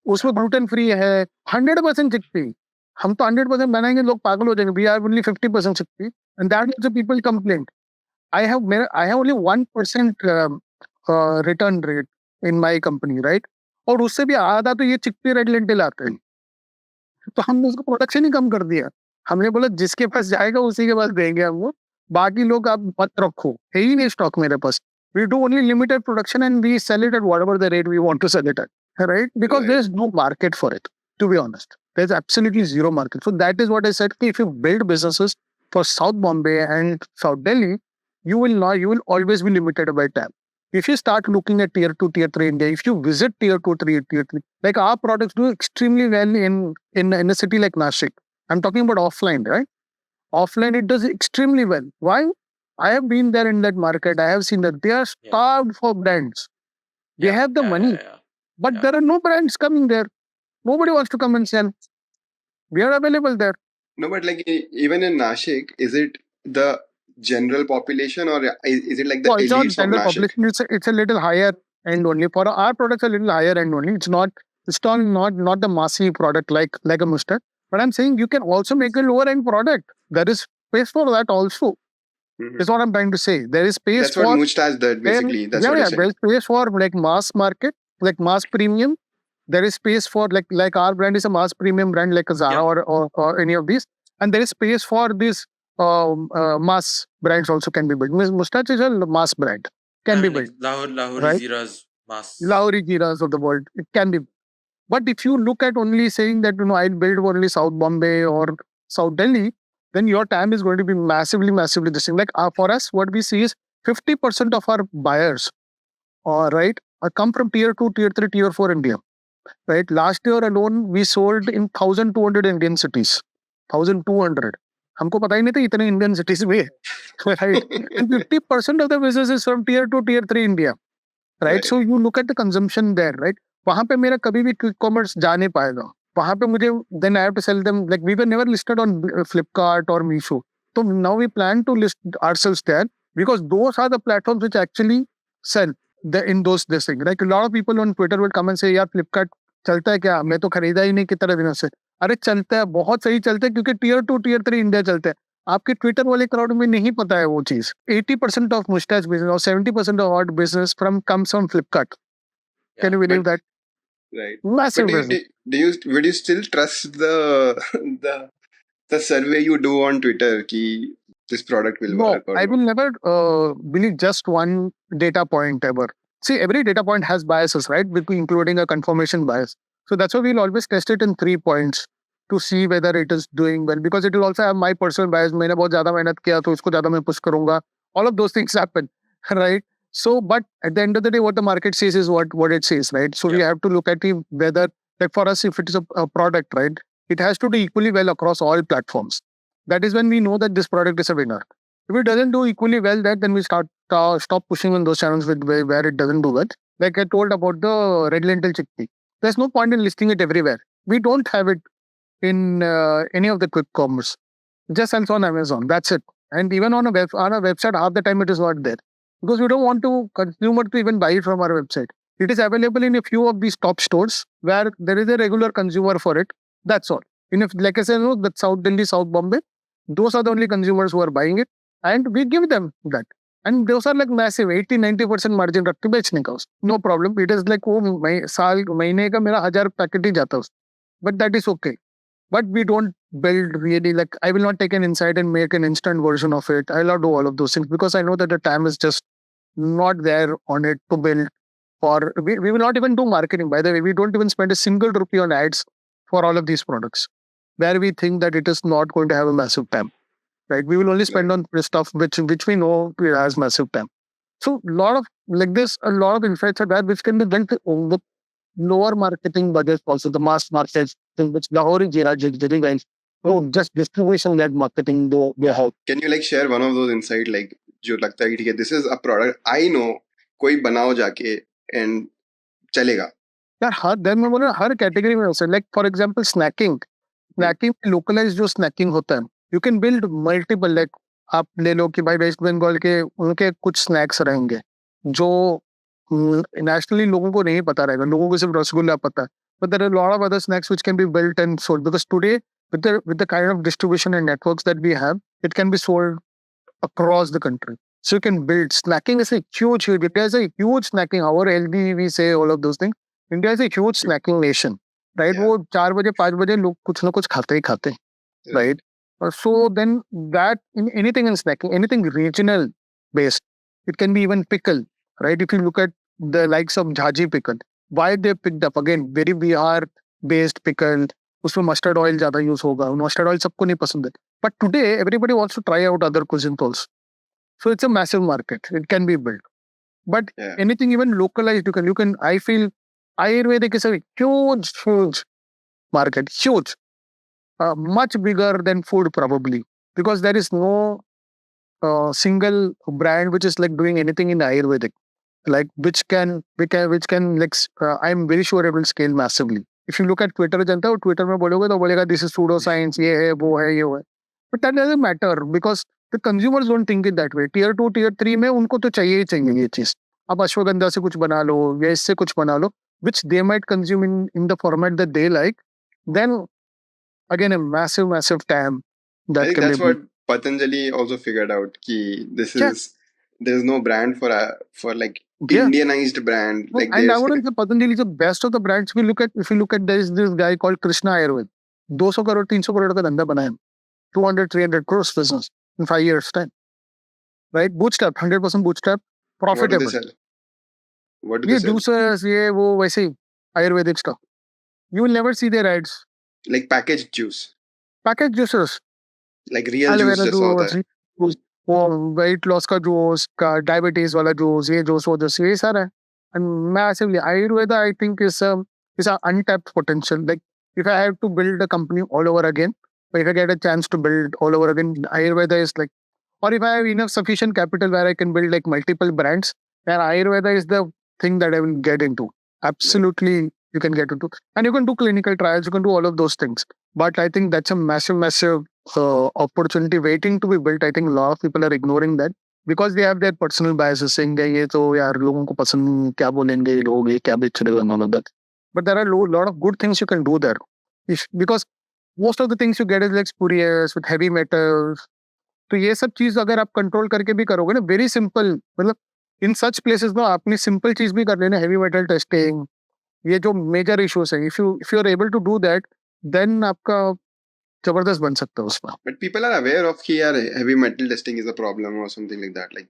उसमें gluten free है. 100% chickpea. हम तो 100% बनाएंगे, लोग पागल हो जाएंगे. We are only 50% chickpea, and that is the people complain. I have only 1% return rate in my company, right? और उससे भी आधा तो ये चिकपी रेड लेंटिल आते हैं. तो हमने उसका प्रोडक्शन ही कम कर दिया. हमने बोला जिसके पास जाएगा उसी के पास देंगे हम वो. बाकी लोग आप मत रखो, है ही नहीं स्टॉक मेरे पास. We do only limited production and we sell it at whatever the rate we want to sell it at, right? Because there is no market for it, to be honest. There's absolutely zero market. So that is what I said. If you build businesses For South Bombay and South Delhi, you will always be limited by time. If you start looking at tier 2, tier 3 India, if you visit tier 2, tier 3, like our products do extremely well in a city like Nashik. I'm talking about offline, right? Offline, it does extremely well. Why? I have been there in that market. I have seen that they are starved for brands. They have the money, but there are no brands coming there. Nobody wants to come and sell. We are available there. No, but like even in Nashik, is it the general population or is it like the It's not elites of general Nashik? population. It's a little higher end only. For our products, a little higher end only. It's not the massive product like a mustard. But I'm saying you can also make a lower end product. There is space for that also. Is what I'm trying to say. There is space That's what Moustache did basically. That's what you're saying. there's space for like mass market, like mass premium. There is space for like our brand is a mass premium brand like a Zara or any of these, and there is space for these mass brands also can be built. Moustache is a mass brand, can be built. Lahori Right? Zeera's mass. Lahori Jiras of the world, it can be. But if you look at only saying that I'll build only South Bombay or South Delhi, then your TAM is going to be massively, massively distinct. Like for us, what we see is 50% of our buyers, right, come from tier 2, tier 3, tier 4 India. Right. Last year alone, we sold in 1,200 Indian cities. 1,200. हमको पता ही नहीं था इतने Indian cities में है. Right. And 50% of the business is from tier 2, tier 3 India. Right. So you look at the consumption there. Right. वहाँ पे मेरा कभी भी क्विक कॉमर्स जा नहीं पाएगा. वहाँ पे मुझे then I have to sell them, like we were never listed on Flipkart or Meesho. So now we plan to list ourselves there because those are the platforms which actually sell in those this thing. Like a lot of people on Twitter will come and say, यार Flipkart चलता है क्या? मैं तो खरीदा ही नहीं कितने दिनों से. अरे चलता है, बहुत सही चलता है क्योंकि tier 2, tier 3 इंडिया चलता है. आपके ट्विटर वाले क्राउड में नहीं पता है वो चीज. 80% of mustache business or 70% of our business comes from Flipkart. Can you believe that? Right. Massive But business. would you still trust the survey you do on Twitter ki this product will work? No, I will never believe just one data point ever. See, every data point has biases, right? Including a confirmation bias. So that's why we'll always test it in 3 points to see whether it is doing well, because it will also have my personal bias. मैंने बहुत ज़्यादा मेहनत किया तो इसको ज़्यादा मैं push करूँगा. All of those things happen, right? So, but at the end of the day, what the market says is what it says, right? So we have to look at whether, like for us, if it is a product, right, it has to do equally well across all platforms. That is when we know that this product is a winner. If it doesn't do equally well, then we stop pushing on those channels where it doesn't do well. Like I told about the red lentil chickpea. There's no point in listing it everywhere. We don't have it in any of the quick commerce. It just sells on Amazon. That's it. And even on a website, half the time it is not there. Because we don't want to consumer to even buy it from our website. It is available in a few of these top stores where there is a regular consumer for it. That's all. Like I said, that South Delhi, South Bombay, those are the only consumers who are buying it. And we give them that. And those are like massive 80-90% margin रख के बेचने का. No problem. It is like महीने का मेरा 1000 packet ही जाता है. But that is okay. But we don't build really, like I will not take an insight and make an instant version of it. I'll not do all of those things because I know that the time is just not there on it to build. We will not even do marketing. By the way, we don't even spend a single rupee on ads for all of these products where we think that it is not going to have a massive time. Right? We will only spend on stuff which we know has massive time. So a lot of insights are there which can be built with lower marketing budgets, also the mass markets, which Lahori Jira did well. Oh, just distribution led marketing they have. Can you like share one of those insights, like जो लगता है कि this is a product I know कोई बनाओ जाके and चलेगा? यार हर category में होता है. Like for example snacking localized जो snacking होता है, you can build multiple. Like आप ले लो कि भाई वेस्ट बंगाल के उनके कुछ स्नैक्स रहेंगे जो नेशनली लोगों को नहीं पता रहेगा. लोगों को सिर्फ रसगुल्ला पता है. But there are a lot of other snacks which can be built and sold because today with the kind of distribution and networks that we have, it can be sold across the country. So you can build. Snacking is a huge. India is a huge snacking. Our healthy, we say all of those things. India is a huge snacking nation, right? वो 4 बजे 5 बजे लोग कुछ ना कुछ खाते ही खाते, right? So then that in anything in snacking, anything regional based, it can be even pickle, right? If you look at the likes of Jhaji pickle, why they picked up again very Bihar based pickle, उसमें mustard oil ज़्यादा use होगा. Mustard oil सबको नहीं पसंद है. But today, everybody wants to try out other cuisines also. So it's a massive market. It can be built. But anything even localized, you can. I feel Ayurvedic is a huge market, huge, much bigger than food probably, because there is no single brand which is like doing anything in Ayurvedic, like which can like I'm very sure it will scale massively. If you look at Twitter, जनता वो Twitter में बोलोगे तो बोलेगा this is pseudoscience, ये है वो है ये वो है. But that doesn't matter because the consumers don't think it that way. Tier 2, Tier 3 में उनको तो चाहिए ही चाहिए ये चीज. आप अश्वगंधा से कुछ बना लो या इससे कुछ बना लो, which they might consume in the format that they like. Then again a massive TAM I that think can be that's what built. Patanjali also figured out. Ki Yeah, there's no brand for like yeah. Indianized brand. No, Like and I there's wouldn't say Patanjali is the best of the brands. If you look at there's this guy called Krishna Ayurved. 200 crore 300 crore का धंधा बना है. 200 300 crores business in 5 years time. Right? Bootstrap, 100% bootstrap, what do they profitable. sell? What do they ये sell? juices ये वो वैसे ही Ayurvedic stuff. You will never see their ads. Like packaged juice, Packaged juices. like real Aloe juice vera जैसा होता है. juice, वो weight loss का juice, का diabetes वाला juice, ये juice वो juice ये सारा है. And massively, Ayurveda I think is a untapped potential. Like if I have to build a company all over again, or if I get a chance to build all over again, Ayurveda is like, or if I have enough sufficient capital where I can build like multiple brands, then Ayurveda is the thing that I will get into. Absolutely, you can get into, and you can do clinical trials, you can do all of those things. But I think that's a massive opportunity waiting to be built. I think a lot of people are ignoring that because they have their personal biases saying that ये तो यार लोगों को पसंद नहीं, क्या बोलेंगे ये लोग, ये क्या बेच रहे हो and all of that. But there are lot of good things you can do there. Because most of the things you get is like spurious with heavy metals. तो ये सब चीज अगर आप कंट्रोल करके भी करोगे ना, वेरी सिंपल, मतलब इन सच प्लेसेस ना आपने सिंपल चीज भी कर लेना, हेवी मेटल टेस्टिंग, ये जो मेजर इश्यूज है, if you are able to do that, then आपका जबरदस्त बन सकता है उसमें. But people are aware of कि यार heavy metal testing is a problem or something like that. Like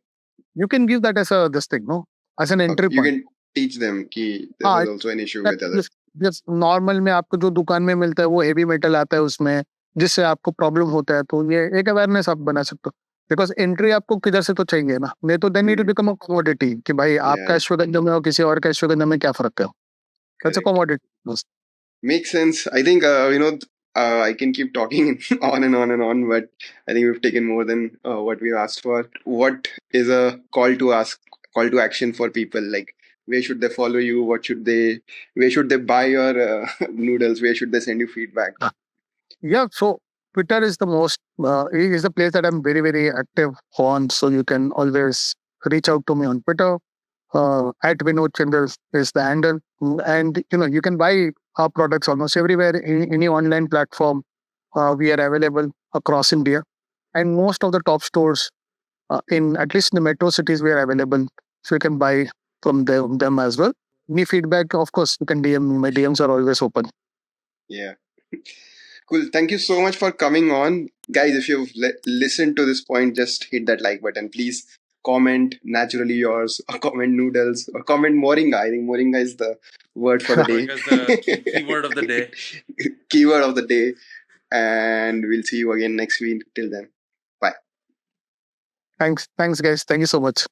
You can give that as a this thing, no, as an entry you point. can teach them कि this हाँ, is also an issue with others. Just normal में आपको जो दुकान में मिलता है वो हेवी मेटल आता है उसमें, जिससे आपको प्रॉब्लम होता है, तो ये एक अवेयरनेस आप बना सकते हो. बिकॉज एंट्री आपको किधर से तो चाहिए ना, नहीं तो then it become a commodity कि भाई आपका अश्वगंधा में और किसी और का अश्वगंधा में क्या फर्क है. That's a commodity. Makes sense. I think I can keep talking on and on and on, but I think we've taken more than what we asked for. What is a call to action for people? Like where should they follow you? Where should they buy your noodles? Where should they send you feedback? Yeah, so Twitter is the place that I'm very active on. So you can always reach out to me on Twitter. At Vinod Chandra is the handle, and you can buy our products almost everywhere in any online platform. We are available across India, and most of the top stores in at least in the metro cities we are available. So you can buy from them as well. Any feedback, of course, you can DM me. My DMs are always open. Yeah. Cool. Thank you so much for coming on. Guys, if you've listened to this point, just hit that like button. Please comment naturally yours, or comment noodles, or comment moringa. I think moringa is the word for the day. Moringa is the keyword of the day. Keyword of the day. And we'll see you again next week. Till then, bye. Thanks guys. Thank you so much.